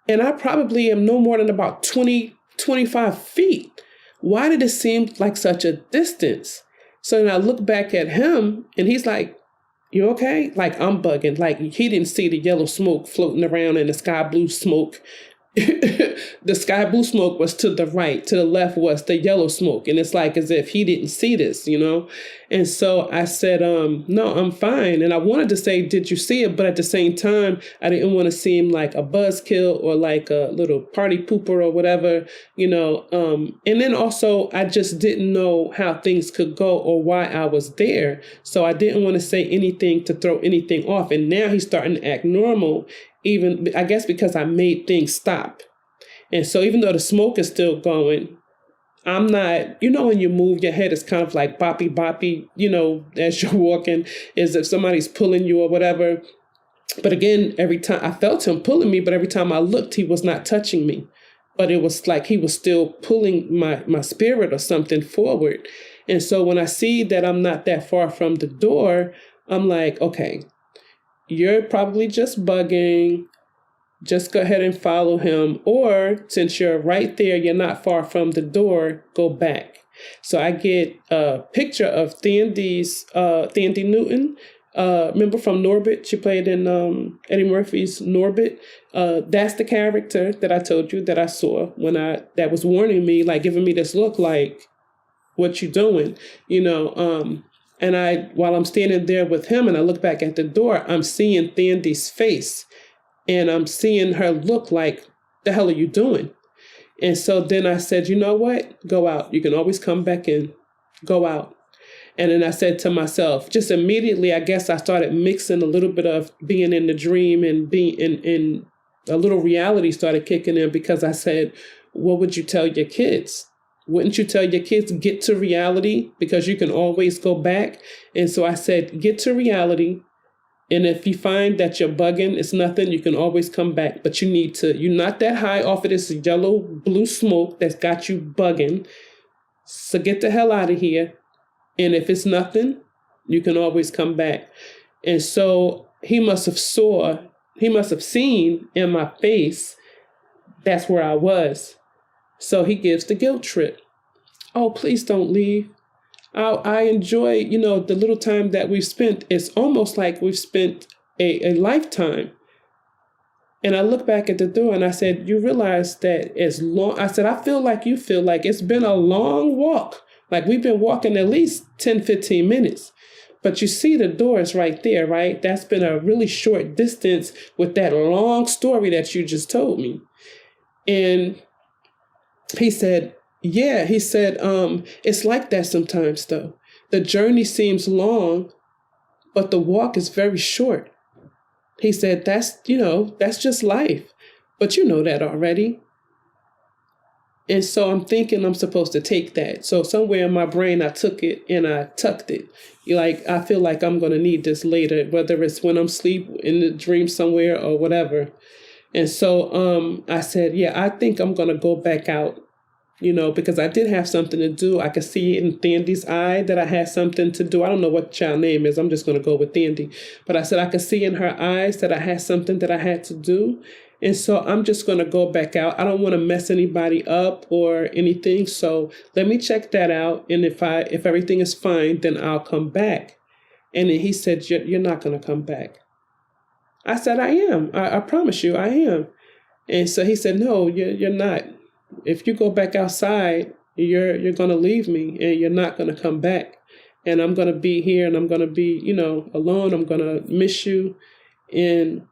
and I probably am no more than about 20, 25 feet why did it seem like such a distance? So then I look back at him and he's like, you okay? Like, I'm bugging. Like, he didn't see the yellow smoke floating around and the sky blue smoke. The sky blue smoke was to the right, to the left was the yellow smoke. And it's like as if he didn't see this, you know? And so I said, no, I'm fine. And I wanted to say, did you see it? But at the same time, I didn't want to seem like a buzzkill or like a little party pooper or whatever, you know? And then also, I just didn't know how things could go or why I was there. So I didn't want to say anything to throw anything off. And now he's starting to act normal, even, I guess, because I made things stop. And so even though the smoke is still going, I'm not, you know, when you move your head, it's kind of like boppy, boppy, you know, as you're walking, as if somebody's pulling you or whatever. But again, every time I felt him pulling me, but every time I looked, he was not touching me. But it was like he was still pulling my spirit or something forward. And so when I see that I'm not that far from the door, I'm like, okay, you're probably just bugging. Just go ahead and follow him. Or since you're right there, you're not far from the door, go back. So I get a picture of Thandie Newton. Remember from Norbit? She played in Eddie Murphy's Norbit. That's the character that I told you that I saw when that was warning me, like giving me this look like, what you doing? You know, and while I'm standing there with him and I look back at the door, I'm seeing Thandie's face. And I'm seeing her look like, the hell are you doing? And so then I said, you know what? Go out. You can always come back in. Go out. And then I said to myself, just immediately, I guess I started mixing a little bit of being in the dream and being in a little reality started kicking in, because I said, what would you tell your kids? Wouldn't you tell your kids, get to reality, because you can always go back? And so I said, get to reality. And if you find that you're bugging, it's nothing, you can always come back. But you're not that high off of this yellow blue smoke that's got you bugging. So get the hell out of here. And if it's nothing, you can always come back. And so he must have seen in my face, that's where I was. So he gives the guilt trip. Oh, please don't leave. I enjoy, you know, the little time that we've spent. It's almost like we've spent a lifetime. And I look back at the door and I said, you realize that I said, I feel like you feel like it's been a long walk. Like we've been walking at least 10, 15 minutes. But you see the door is right there, right? That's been a really short distance with that long story that you just told me. And he said, yeah, he said, it's like that sometimes, though. The journey seems long, but the walk is very short. He said, that's just life. But you know that already. And so I'm thinking I'm supposed to take that. So somewhere in my brain, I took it and I tucked it. Like, I feel like I'm going to need this later, whether it's when I'm asleep in the dream somewhere or whatever. And so I said, yeah, I think I'm going to go back out. You know, because I did have something to do. I could see it in Thandie's eye that I had something to do. I don't know what the child name is. I'm just going to go with Thandie. But I said I could see in her eyes that I had something that I had to do. And so I'm just going to go back out. I don't want to mess anybody up or anything. So let me check that out. And if everything is fine, then I'll come back. And then he said, you're not going to come back. I said, I am. I promise you, I am. And so he said, no, you're not. If you go back outside, you're going to leave me and you're not going to come back. And I'm going to be here and I'm going to be, you know, alone. I'm going to miss you. And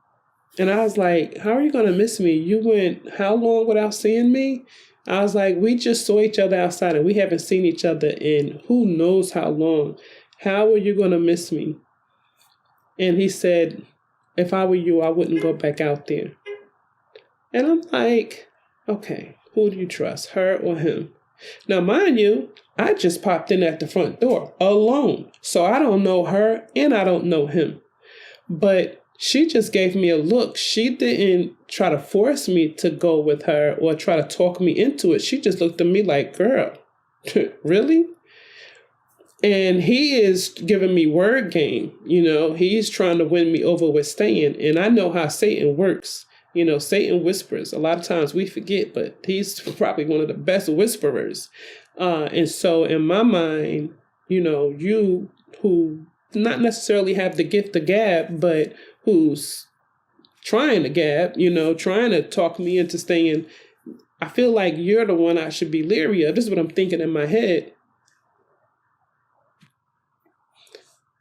I was like, how are you going to miss me? You went how long without seeing me? I was like, we just saw each other outside and we haven't seen each other in who knows how long. How are you going to miss me? And he said, if I were you, I wouldn't go back out there. And I'm like, okay. Who do you trust, her or him? Now, mind you, I just popped in at the front door alone. So I don't know her and I don't know him. But she just gave me a look. She didn't try to force me to go with her or try to talk me into it. She just looked at me like, girl, really? And he is giving me word game. You know, he's trying to win me over with staying. And I know how Satan works. Satan whispers. A lot of times we forget, but he's probably one of the best whisperers. And so in my mind, you who not necessarily have the gift of gab, but who's trying to gab, trying to talk me into staying, I feel like you're the one I should be leery of. This is what I'm thinking in my head.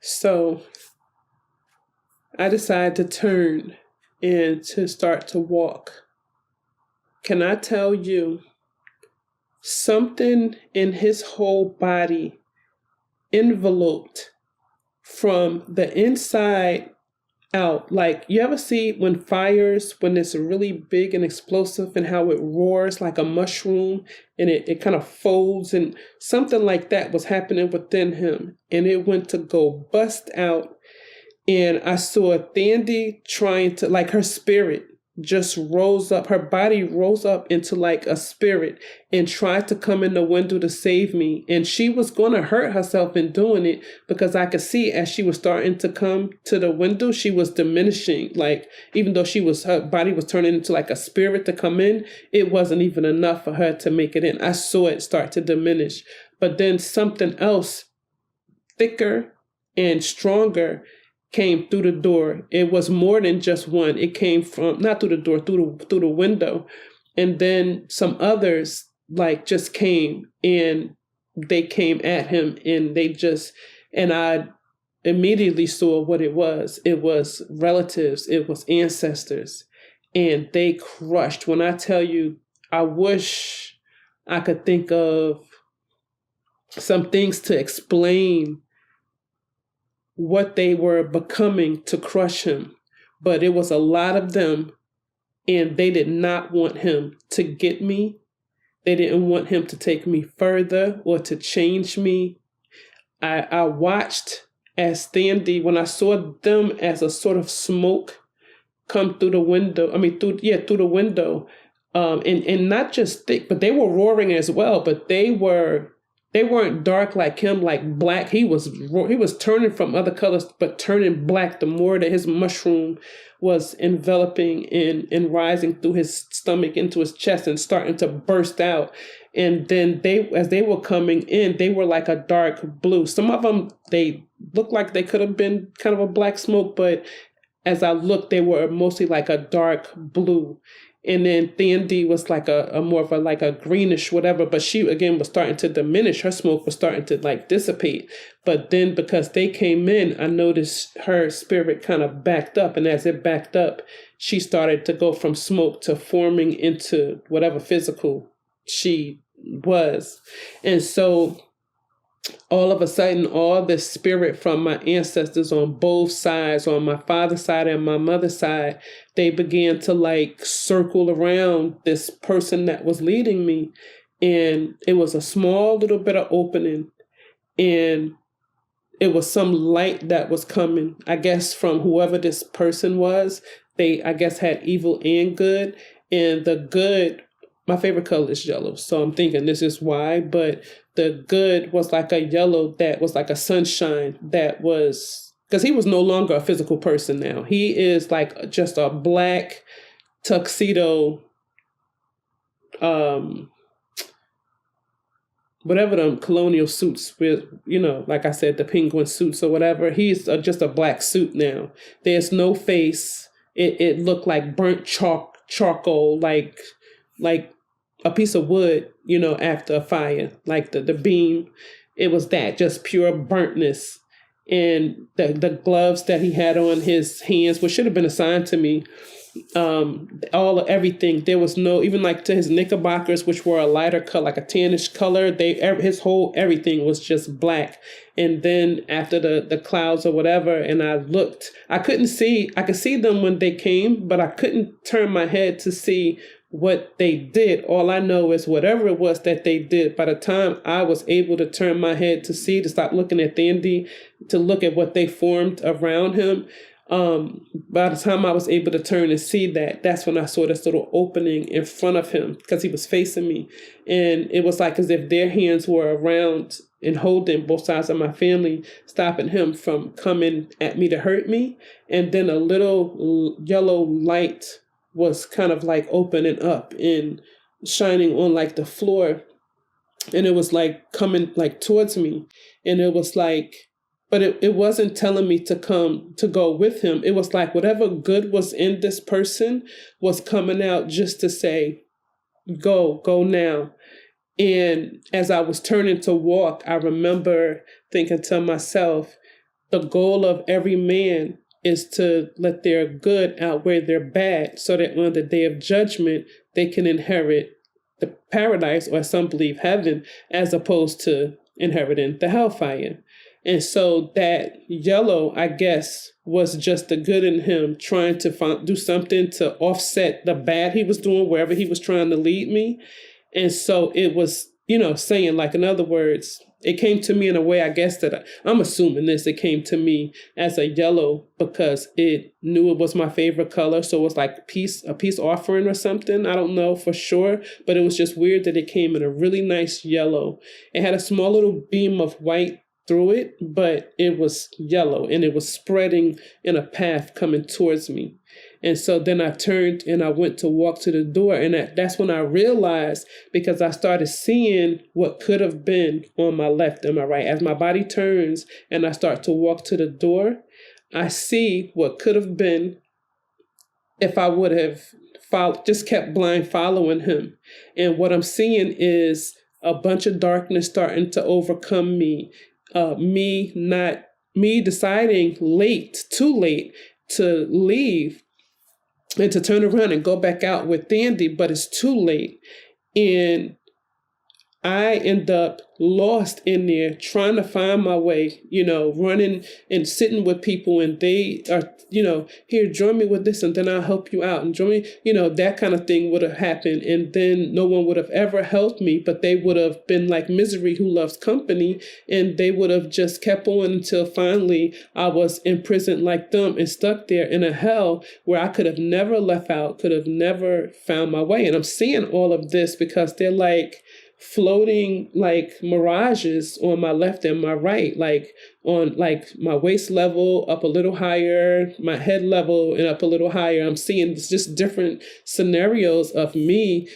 So I decided to turn and to start to walk. Can I tell you, something in his whole body enveloped from the inside out. Like, you ever see when it's really big and explosive and how it roars like a mushroom and it kind of folds, and something like that was happening within him, and it went to go bust out. And I saw Thandi trying to, like, her spirit just rose up, her body rose up into like a spirit and tried to come in the window to save me. And she was going to hurt herself in doing it, because I could see as she was starting to come to the window, she was diminishing. Like, even though her body was turning into like a spirit to come in, it wasn't even enough for her to make it in. I saw it start to diminish. But then something else thicker and stronger came through the door. It was more than just one. It came from, not through the door, through the window. And then some others like just came, and they came at him, and I immediately saw what it was. It was relatives. It was ancestors, and they crushed. When I tell you, I wish I could think of some things to explain what they were becoming to crush him. But it was a lot of them, and they did not want him to get me. They didn't want him to take me further or to change me. I watched as Thandi, when I saw them as a sort of smoke come through the window, through the window, and not just thick, but they were roaring as well, but they weren't dark like him, like black. He was turning from other colors, but turning black the more that his mushroom was enveloping and rising through his stomach into his chest and starting to burst out. And then as they were coming in, they were like a dark blue. Some of them, they looked like they could have been kind of a black smoke, but as I looked, they were mostly like a dark blue. And then Thandi was like a more of a like a greenish whatever, but she again was starting to diminish. Her smoke was starting to like dissipate. But then because they came in, I noticed her spirit kind of backed up. And as it backed up, she started to go from smoke to forming into whatever physical she was. And so all of a sudden, all the spirit from my ancestors on both sides, on my father's side and my mother's side, they began to like circle around this person that was leading me. And it was a small little bit of opening, and it was some light that was coming, I guess, from whoever this person was. They, I guess, had evil and good. And the good, my favorite color is yellow, so I'm thinking this is why, but the good was like a yellow that was like a sunshine that was, because he was no longer a physical person now. He is like just a black tuxedo, whatever them colonial suits with, like I said, the penguin suits or whatever. He's just a black suit now. There's no face. It looked like burnt charcoal, like a piece of wood, after a fire, like the beam. It was that, just pure burntness. And the gloves that he had on his hands, which should have been assigned to me, everything. There was no, even like to his knickerbockers, which were a lighter color, like a tannish color, everything was just black. And then after the clouds or whatever, and I looked, I could see them when they came, but I couldn't turn my head to see what they did. All I know is whatever it was that they did, by the time I was able to turn my head to stop looking at Thandi, to look at what they formed around him, by the time I was able to turn and see that's when I saw this little opening in front of him, because he was facing me. And it was like as if their hands were around and holding both sides of my family, stopping him from coming at me to hurt me. And then a little yellow light was kind of like opening up and shining on like the floor, and it was like coming like towards me, and it was like, but it wasn't telling me to come to go with him. It was like whatever good was in this person was coming out just to say, go now. And as I was turning to walk, I remember thinking to myself, the goal of every man is to let their good outweigh their bad, so that on the day of judgment, they can inherit the paradise, or some believe heaven, as opposed to inheriting the hellfire. And so that yellow, I guess, was just the good in him trying to do something to offset the bad he was doing wherever he was trying to lead me. And so it was, saying, like, in other words, it came to me in a way, I guess, that I'm assuming this, it came to me as a yellow because it knew it was my favorite color. So it was like a peace offering or something. I don't know for sure, but it was just weird that it came in a really nice yellow. It had a small little beam of white through it, but it was yellow and it was spreading in a path coming towards me. And so then I turned and I went to walk to the door. And that's when I realized, because I started seeing what could have been on my left and my right. As my body turns and I start to walk to the door, I see what could have been if I would have just kept blind following him. And what I'm seeing is a bunch of darkness starting to overcome me. Me deciding too late to leave and to turn around and go back out with Thandi, but it's too late. And I end up lost in there trying to find my way, running and sitting with people, and they are, here, join me with this, and then I'll help you out, and join me, that kind of thing would have happened. And then no one would have ever helped me, but they would have been like misery who loves company, and they would have just kept on until finally I was imprisoned like them and stuck there in a hell where I could have never left out, could have never found my way. And I'm seeing all of this because they're like floating like mirages on my left and my right, like on like my waist level up a little higher, my head level and up a little higher. I'm seeing just different scenarios of me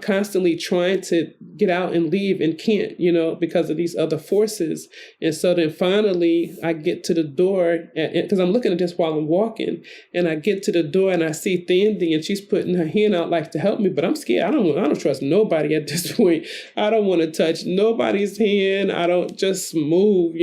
constantly trying to get out and leave and can't, because of these other forces. And so then finally I get to the door, because I'm looking at this while I'm walking, and I get to the door and I see Thandi, and she's putting her hand out like to help me, but I'm scared. I don't trust nobody at this point. I don't want to touch nobody's hand. I don't just move,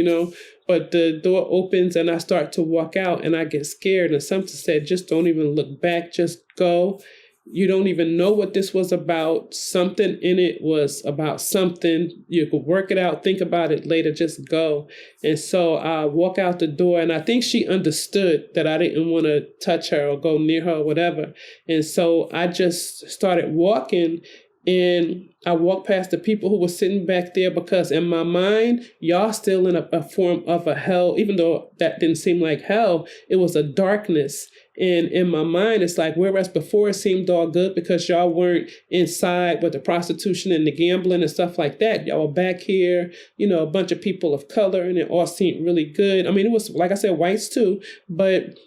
But the door opens and I start to walk out and I get scared. And something said, just don't even look back, just go. You don't even know what this was about. Something in it was about something. You could work it out, think about it later, just go. And so I walk out the door, and I think she understood that I didn't want to touch her or go near her or whatever. And so I just started walking. And I walked past the people who were sitting back there, because in my mind, y'all still in a form of a hell, even though that didn't seem like hell, it was a darkness. And in my mind, it's like, whereas before it seemed all good because y'all weren't inside with the prostitution and the gambling and stuff like that. Y'all were back here, a bunch of people of color, and it all seemed really good. I mean, it was, like I said, whites too, but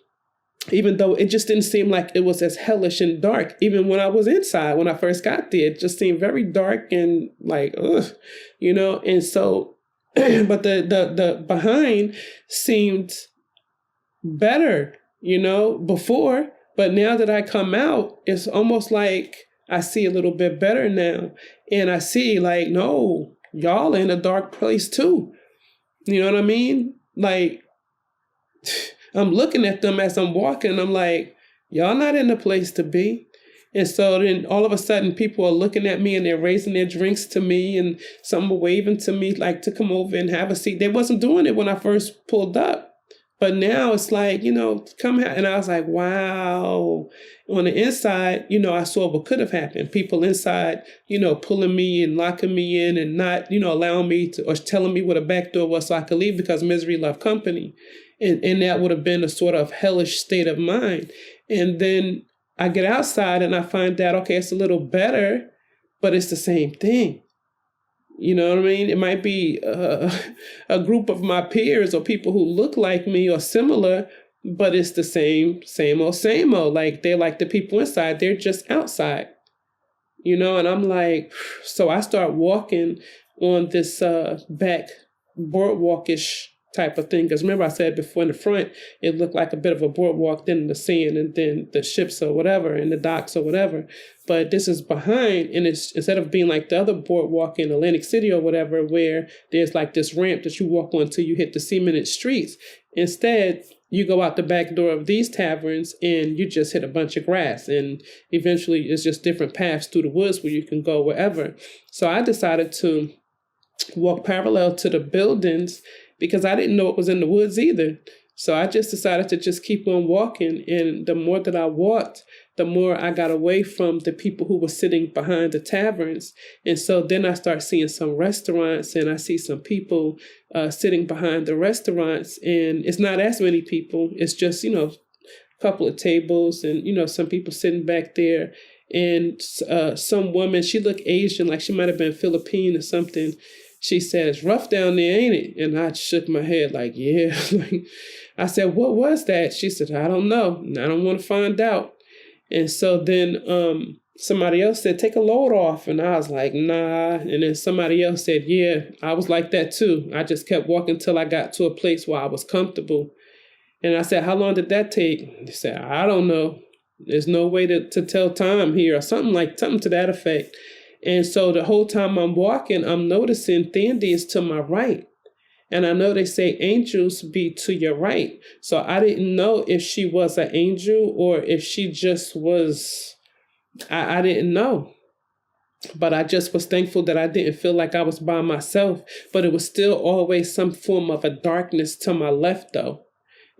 even though it just didn't seem like it was as hellish and dark, even when I was inside, when I first got there, it just seemed very dark and like, ugh, and so, but the behind seemed better, before, but now that I come out, it's almost like I see a little bit better now. And I see like, no, y'all in a dark place too. You know what I mean? Like, I'm looking at them as I'm walking. I'm like, y'all not in the place to be. And so then all of a sudden people are looking at me and they're raising their drinks to me, and some were waving to me like to come over and have a seat. They wasn't doing it when I first pulled up. But now it's like, come here. And I was like, wow. On the inside, I saw what could have happened. People inside, pulling me and locking me in and not, allowing me to, or telling me what a back door was so I could leave because misery loved company. And that would have been a sort of hellish state of mind. And then I get outside and I find out, okay, it's a little better, but it's the same thing. You know what I mean? It might be a group of my peers or people who look like me or similar, but it's the same old, same old. Like they're like the people inside, they're just outside, and I'm like, so I start walking on this back boardwalkish type of thing. Because remember I said before in the front, it looked like a bit of a boardwalk, then the sand and then the ships or whatever and the docks or whatever. But this is behind, and it's instead of being like the other boardwalk in Atlantic City or whatever, where there's like this ramp that you walk on until you hit the cemented streets. Instead, you go out the back door of these taverns and you just hit a bunch of grass, and eventually it's just different paths through the woods where you can go wherever. So I decided to walk parallel to the buildings because I didn't know what was in the woods either. So I just decided to just keep on walking. And the more that I walked, the more I got away from the people who were sitting behind the taverns. And so then I start seeing some restaurants, and I see some people sitting behind the restaurants. And it's not as many people. It's just, a couple of tables and, some people sitting back there. And some woman, she looked Asian, like she might have been Philippine or something. She said, "It's rough down there, ain't it?" And I shook my head like, yeah. I said, "What was that?" She said, "I don't know. And I don't want to find out." And so then somebody else said, "Take a load off." And I was like, "Nah." And then somebody else said, "Yeah, I was like that too. I just kept walking till I got to a place where I was comfortable." And I said, "How long did that take?" They said, "I don't know. There's no way to tell time here," or something to that effect. And so the whole time I'm walking, I'm noticing Thandi is to my right. And I know they say angels be to your right. So I didn't know if she was an angel or if she just was, I didn't know. But I just was thankful that I didn't feel like I was by myself. But it was still always some form of a darkness to my left, though.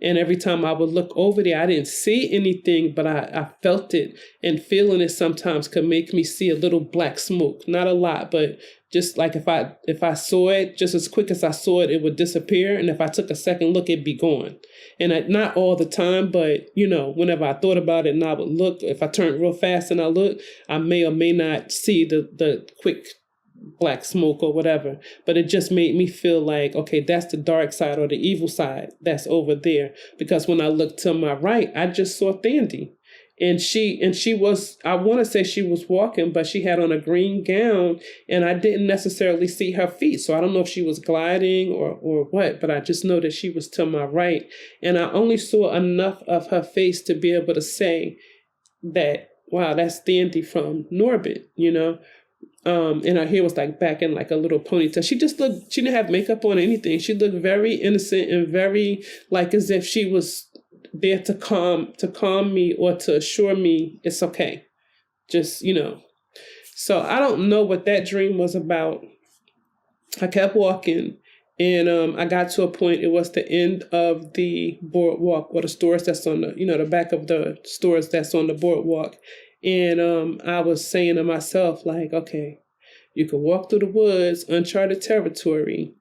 And every time I would look over there, I didn't see anything, but I felt it. And feeling it sometimes could make me see a little black smoke. Not a lot, but just like if I saw it, just as quick as I saw it, it would disappear. And if I took a second look, it'd be gone. And not all the time, but, whenever I thought about it and I would look, if I turned real fast and I looked, I may or may not see the quick black smoke or whatever, but it just made me feel like, okay, that's the dark side or the evil side that's over there. Because when I looked to my right, I just saw Thandi, and she was, I want to say she was walking, but she had on a green gown, and I didn't necessarily see her feet, so I don't know if she was gliding or what, but I just know that she was to my right, and I only saw enough of her face to be able to say that, wow, that's Thandi from Norbit, and her hair was like back in like a little ponytail. She didn't have makeup on or anything. She looked very innocent and very like as if she was there to calm me or to assure me it's okay. Just, So I don't know what that dream was about. I kept walking, and I got to a point, it was the end of the boardwalk or the stores that's on the, the back of the stores that's on the boardwalk. And I was saying to myself, like, okay, you can walk through the woods, uncharted territory.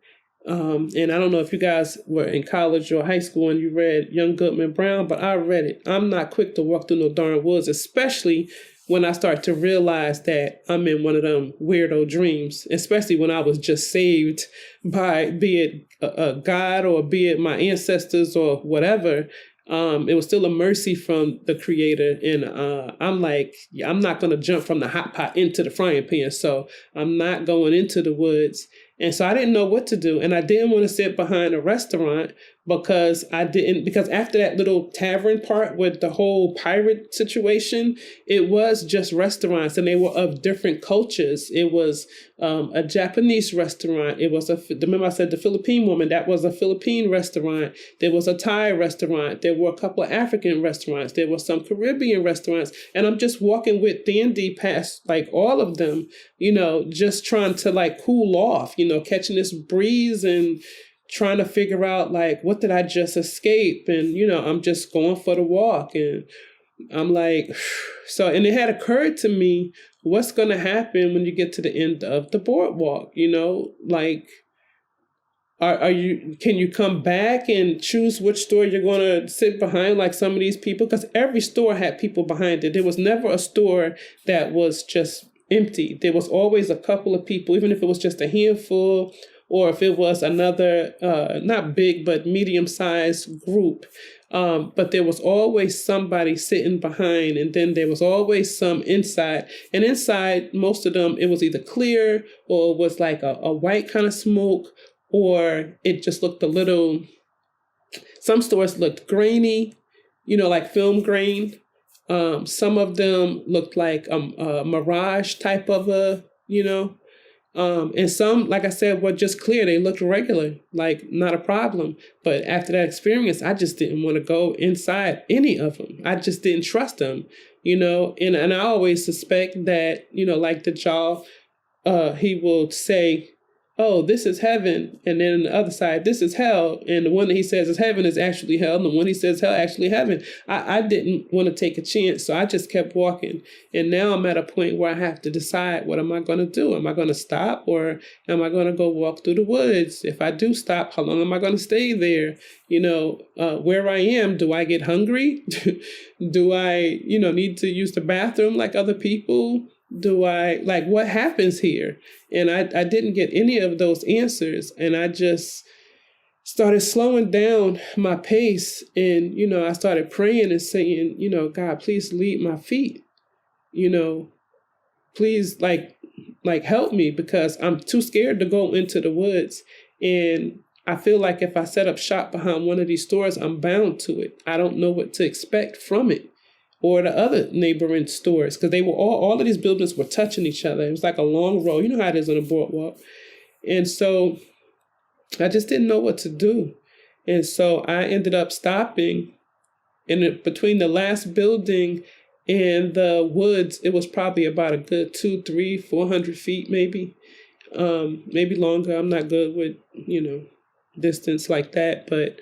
And I don't know if you guys were in college or high school and you read Young Goodman Brown, but I read it. I'm not quick to walk through no darn woods, especially when I start to realize that I'm in one of them weirdo dreams, especially when I was just saved by, be it a God or be it my ancestors or whatever. It was still a mercy from the Creator. And I'm like, I'm not going to jump from the hot pot into the frying pan. So I'm not going into the woods. And so I didn't know what to do. And I didn't want to sit behind a restaurant because after that little tavern part with the whole pirate situation, it was just restaurants and they were of different cultures. It was a Japanese restaurant. It was remember I said the Philippine woman, that was a Philippine restaurant. There was a Thai restaurant. There were a couple of African restaurants. There were some Caribbean restaurants. And I'm just walking with Thandi past like all of them, just trying to like cool off, catching this breeze and trying to figure out like, what did I just escape? And, I'm just going for the walk. And I'm like, and it had occurred to me, what's going to happen when you get to the end of the boardwalk? Like, can you come back and choose which store you're going to sit behind like some of these people? Because every store had people behind it. There was never a store that was just empty. There was always a couple of people, even if it was just a handful, or if it was another, not big, but medium-sized group But there was always somebody sitting behind, and then there was always some inside. And inside, most of them, it was either clear or it was like a white kind of smoke, or it just looked a little, some stores looked grainy, like film grain. Some of them looked like a mirage type of and some, like I said, were just clear. They looked regular, like not a problem. But after that experience, I just didn't want to go inside any of them. I just didn't trust them, and I always suspect that, like the jaw, he will say, oh, this is heaven. And then on the other side, this is hell. And the one that he says is heaven is actually hell. And the one he says hell actually heaven. I didn't want to take a chance. So I just kept walking. And now I'm at a point where I have to decide, what am I going to do? Am I going to stop, or am I going to go walk through the woods? If I do stop, how long am I going to stay there? Where I am, do I get hungry? Do I, need to use the bathroom like other people? Do I, what happens here? And I didn't get any of those answers. And I just started slowing down my pace. And, I started praying and saying, God, please lead my feet. Please, help me, because I'm too scared to go into the woods. And I feel like if I set up shop behind one of these stores, I'm bound to it. I don't know what to expect from it, or the other neighboring stores, because they were all of these buildings were touching each other. It was like a long row. You know how it is on a boardwalk. And so I just didn't know what to do. And so I ended up stopping, and between the last building and the woods, it was probably about a good 200, 300, 400 feet, maybe longer. I'm not good with, distance like that, but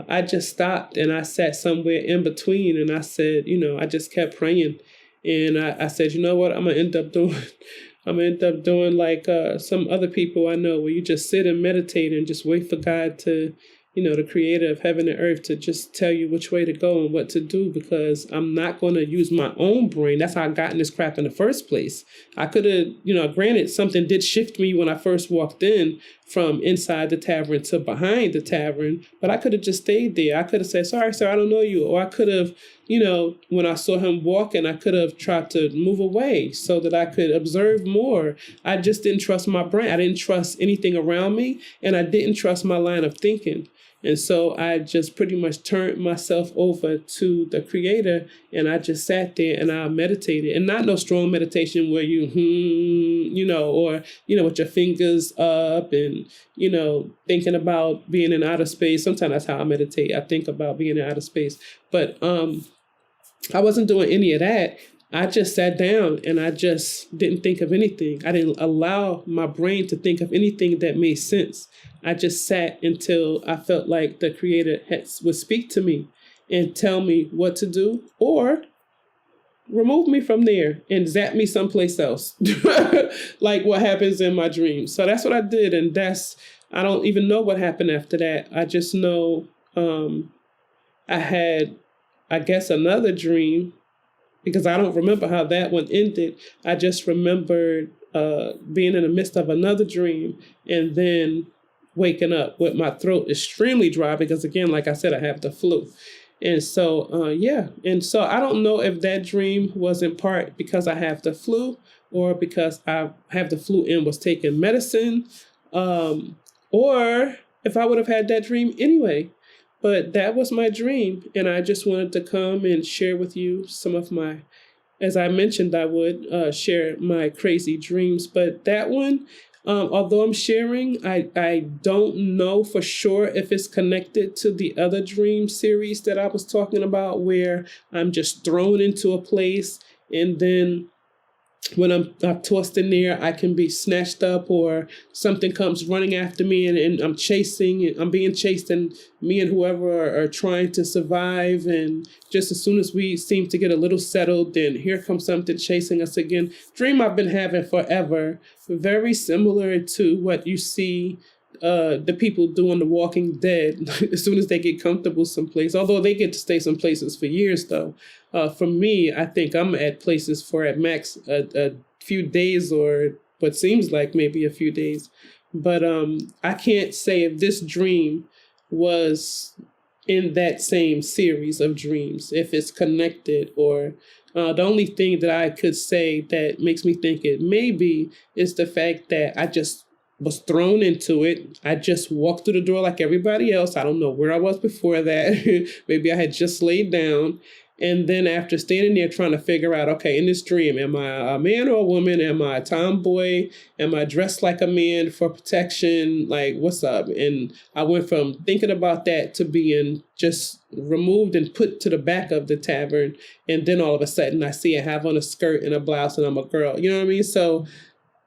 I just stopped and I sat somewhere in between, and I said, I just kept praying, and I said, you know what, I'm gonna end up doing like some other people I know, where you just sit and meditate and just wait for God to, the creator of heaven and earth, to just tell you which way to go and what to do, because I'm not going to use my own brain. That's how I got in this crap in the first place. I could have, granted, something did shift me when I first walked in from inside the tavern to behind the tavern, but I could have just stayed there. I could have said, sorry, sir, I don't know you. Or I could have, when I saw him walking, I could have tried to move away so that I could observe more. I just didn't trust my brain. I didn't trust anything around me, and I didn't trust my line of thinking. And so I just pretty much turned myself over to the creator, and I just sat there and I meditated. And not no strong meditation where you, or, with your fingers up and, thinking about being in outer space. Sometimes that's how I meditate. I think about being in outer space. But I wasn't doing any of that. I just sat down and I just didn't think of anything. I didn't allow my brain to think of anything that made sense. I just sat until I felt like the creator would speak to me and tell me what to do, or remove me from there and zap me someplace else, like what happens in my dreams. So that's what I did. And I don't even know what happened after that. I just know I had, I guess, another dream, because I don't remember how that one ended. I just remembered being in the midst of another dream and then waking up with my throat extremely dry, because again, like I said, I have the flu. And so, And so I don't know if that dream was in part because I have the flu, or because I have the flu and was taking medicine, or if I would have had that dream anyway. But that was my dream, and I just wanted to come and share with you some of my, as I mentioned, I would share my crazy dreams. But that one, although I'm sharing, I don't know for sure if it's connected to the other dream series that I was talking about, where I'm just thrown into a place, and then when I'm tossed in there, I can be snatched up, or something comes running after me, and I'm being chased, and me and whoever are trying to survive. And just as soon as we seem to get a little settled, then here comes something chasing us again. Dream I've been having forever, very similar to what you see the people doing The Walking Dead as soon as they get comfortable someplace, although they get to stay some places for years though. For me, I think I'm at places for at max a few days, or what seems like maybe a few days. But I can't say if this dream was in that same series of dreams, if it's connected, or the only thing that I could say that makes me think it may be is the fact that I just was thrown into it. I just walked through the door like everybody else. I don't know where I was before that. Maybe I had just laid down. And then after standing there trying to figure out, okay, in this dream, am I a man or a woman? Am I a tomboy? Am I dressed like a man for protection? Like, what's up? And I went from thinking about that to being just removed and put to the back of the tavern. And then all of a sudden I see I have on a skirt and a blouse and I'm a girl. You know what I mean? So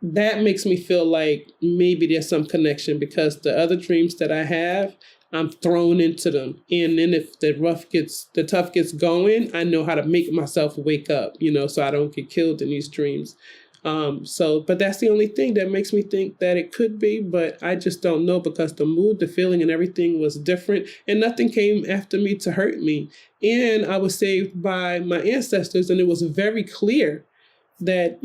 that makes me feel like maybe there's some connection, because the other dreams that I have, I'm thrown into them. And then if the tough gets going, I know how to make myself wake up, so I don't get killed in these dreams. But that's the only thing that makes me think that it could be, but I just don't know, because the mood, the feeling, and everything was different, and nothing came after me to hurt me. And I was saved by my ancestors, and it was very clear that,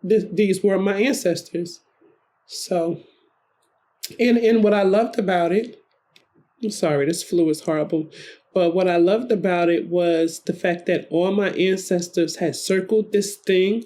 these were my ancestors. So, and what I loved about it, I'm sorry, this flu is horrible. But what I loved about it was the fact that all my ancestors had circled this thing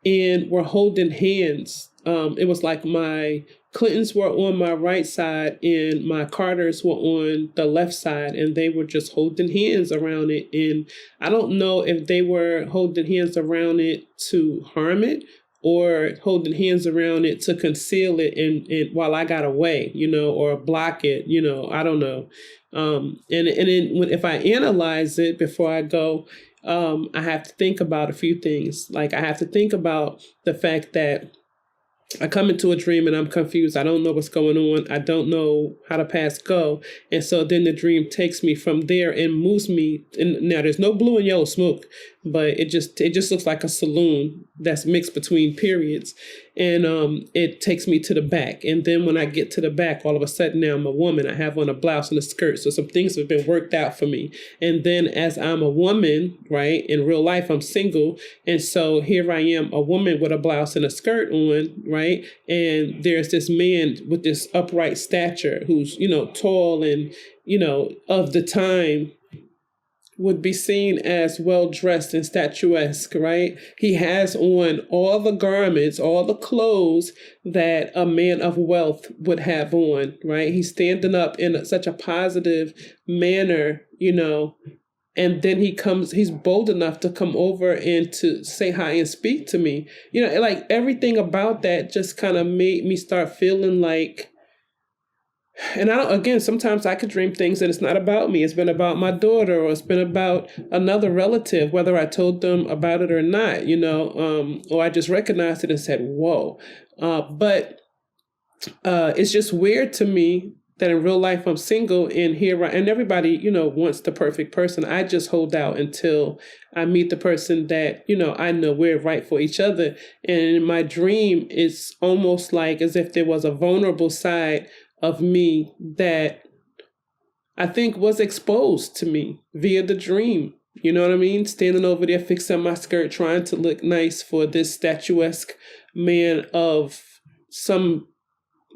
and were holding hands. It was like my Clintons were on my right side and my Carters were on the left side, and they were just holding hands around it. And I don't know if they were holding hands around it to harm it, or holding hands around it to conceal it and while I got away, or block it, I don't know. And then if I analyze it before I go, I have to think about a few things. Like, I have to think about the fact that I come into a dream and I'm confused. I don't know what's going on. I don't know how to pass go. And so then the dream takes me from there and moves me. And now there's no blue and yellow smoke, but it just looks like a saloon that's mixed between periods. And it takes me to the back. And then when I get to the back, all of a sudden now I'm a woman. I have on a blouse and a skirt. So some things have been worked out for me. And then as I'm a woman, right, in real life, I'm single. And so here I am, a woman with a blouse and a skirt on, right? And there's this man with this upright stature who's, tall and, of the time would be seen as well-dressed and statuesque, right? He has on all the garments, all the clothes that a man of wealth would have on, right? He's standing up in such a positive manner, and then he's bold enough to come over and to say hi and speak to me. Like everything about that just kind of made me start feeling like, and sometimes I could dream things and it's not about me. It's been about my daughter, or it's been about another relative, whether I told them about it or not, or I just recognized it and said, whoa. But it's just weird to me that in real life I'm single, and and everybody, wants the perfect person. I just hold out until I meet the person that, I know we're right for each other. And in my dream, it's almost like as if there was a vulnerable side of me that I think was exposed to me via the dream. You know what I mean? Standing over there, fixing my skirt, trying to look nice for this statuesque man of some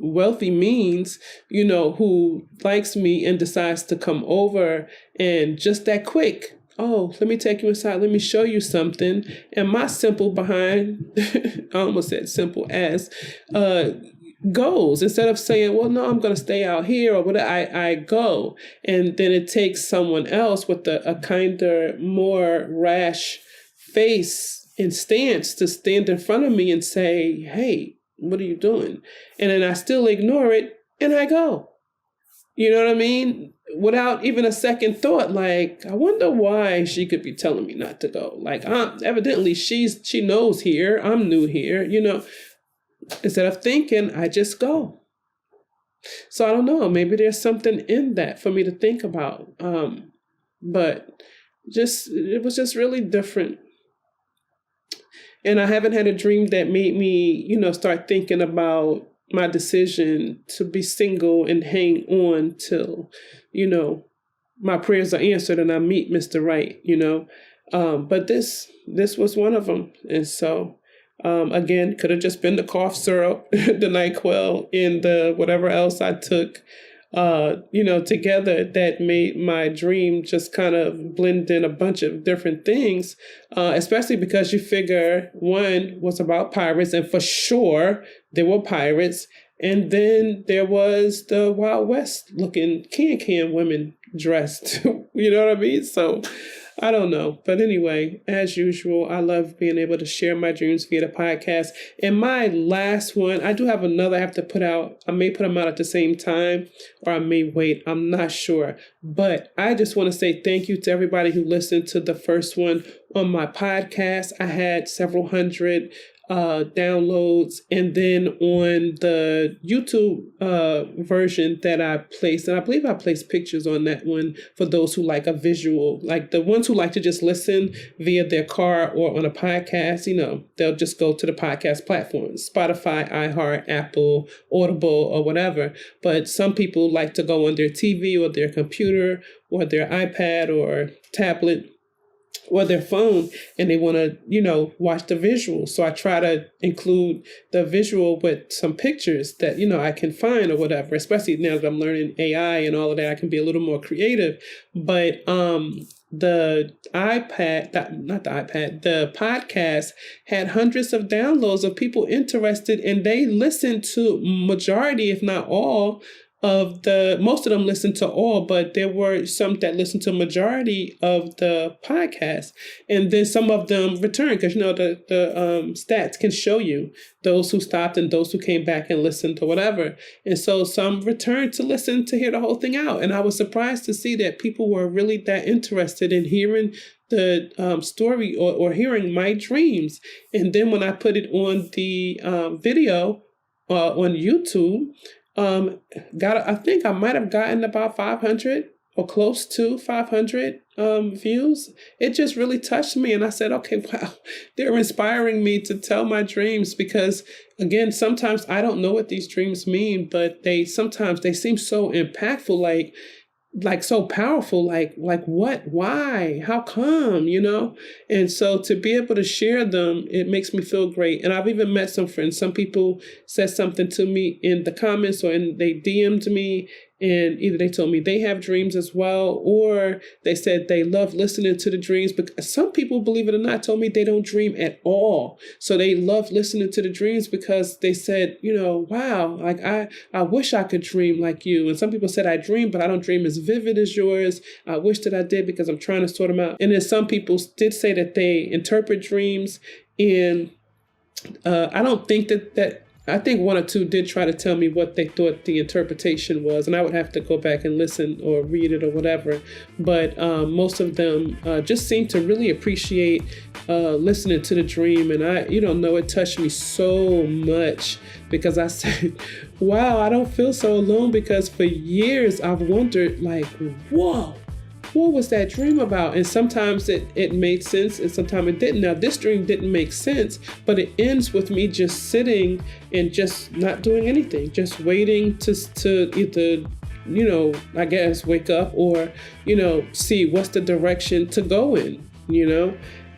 wealthy means, who likes me and decides to come over, and just that quick, oh, let me take you inside, let me show you something. And my simple behind, I almost said simple as, goes. Instead of saying, well, no, I'm going to stay out here or whatever, I go. And then it takes someone else with a kinder, more rash face and stance to stand in front of me and say, hey, what are you doing? And then I still ignore it and I go. You know what I mean? Without even a second thought, like, I wonder why she could be telling me not to go. Like, evidently she knows here, I'm new here, Instead of thinking, I just go. So I don't know, maybe there's something in that for me to think about. But it was just really different. And I haven't had a dream that made me, start thinking about my decision to be single and hang on till, my prayers are answered and I meet Mr. Right, But this was one of them. And so, again, could have just been the cough syrup, the NyQuil, and the whatever else I took. together that made my dream just kind of blend in a bunch of different things, especially because you figure one was about pirates, and for sure there were pirates. And then there was the Wild West looking can women dressed. You know what I mean? So I don't know. But anyway, as usual, I love being able to share my dreams via the podcast. And my last one, I do have another I have to put out. I may put them out at the same time, or I may wait. I'm not sure. But I just want to say thank you to everybody who listened to the first one on my podcast. I had several hundred downloads, and then on the YouTube version that I placed, and I believe I placed pictures on that one for those who like a visual, like the ones who like to just listen via their car or on a podcast, they'll just go to the podcast platforms, Spotify, iHeart, Apple, Audible, or whatever. But some people like to go on their TV or their computer or their iPad or tablet or their phone, and they want to, watch the visual. So I try to include the visual with some pictures that, I can find or whatever, especially now that I'm learning AI and all of that, I can be a little more creative. But the podcast had hundreds of downloads of people interested, and they listened to majority, if not all, most of them listened to all, but there were some that listened to majority of the podcast. And then some of them returned because, the stats can show you those who stopped and those who came back and listened or whatever. And so some returned to listen to hear the whole thing out. And I was surprised to see that people were really that interested in hearing the story or hearing my dreams. And then when I put it on the video on YouTube, I think I might have gotten about 500 or close to 500 views. It just really touched me. And I said, okay, wow, they're inspiring me to tell my dreams because, again, sometimes I don't know what these dreams mean, but sometimes they seem so impactful, like so powerful, like what, why, how come, And so to be able to share them, it makes me feel great. And I've even met some friends. Some people said something to me in the comments or they DM'd me, and either they told me they have dreams as well, or they said they love listening to the dreams. But some people, believe it or not, told me they don't dream at all. So they love listening to the dreams because they said, wow, like I wish I could dream like you. And some people said I dream, but I don't dream as vivid as yours. I wish that I did because I'm trying to sort them out. And then some people did say that they interpret dreams. And I don't think that I think one or two did try to tell me what they thought the interpretation was, and I would have to go back and listen or read it or whatever. But most of them just seemed to really appreciate listening to the dream. And it touched me so much because I said, wow, I don't feel so alone, because for years I've wondered, like, whoa, what was that dream about? And sometimes it made sense and sometimes it didn't. Now, this dream didn't make sense, but it ends with me just sitting and just not doing anything, just waiting to either, I guess, wake up or, see what's the direction to go in,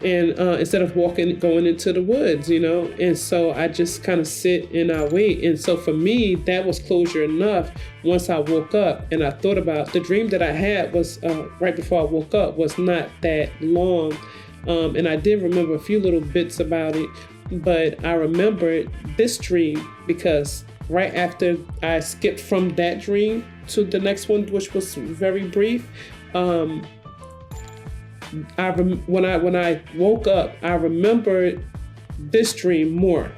and instead of going into the woods, and so I just kind of sit and I wait. And so for me, that was closure enough. Once I woke up and I thought about the dream that I had was right before I woke up, was not that long. And I did remember a few little bits about it, but I remembered this dream because right after I skipped from that dream to the next one, which was very brief, when I woke up, I remembered this dream more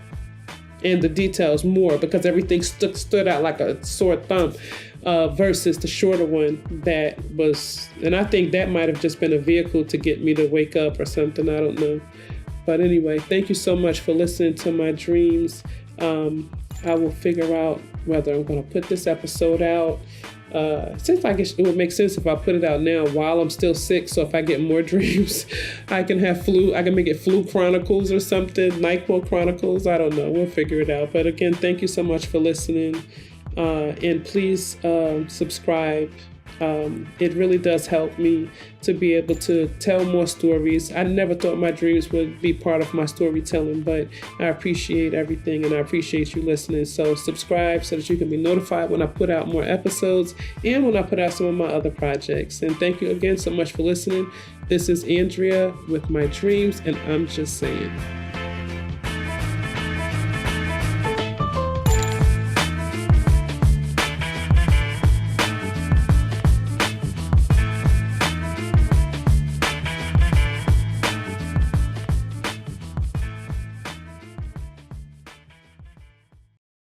and the details more because everything stood out like a sore thumb versus the shorter one that was, and I think that might have just been a vehicle to get me to wake up or something. I don't know. But anyway, thank you so much for listening to my dreams. I will figure out whether I'm going to put this episode out. Seems like it would make sense if I put it out now while I'm still sick. So if I get more dreams, I can make it Flu Chronicles or something, NyQuil Chronicles. I don't know. We'll figure it out. But again, thank you so much for listening. And please subscribe It really does help me to be able to tell more stories. I never thought my dreams would be part of my storytelling, but I appreciate everything and I appreciate you listening. So subscribe so that you can be notified when I put out more episodes and when I put out some of my other projects. And thank you again so much for listening. This is Andrea with my dreams, and I'm just saying.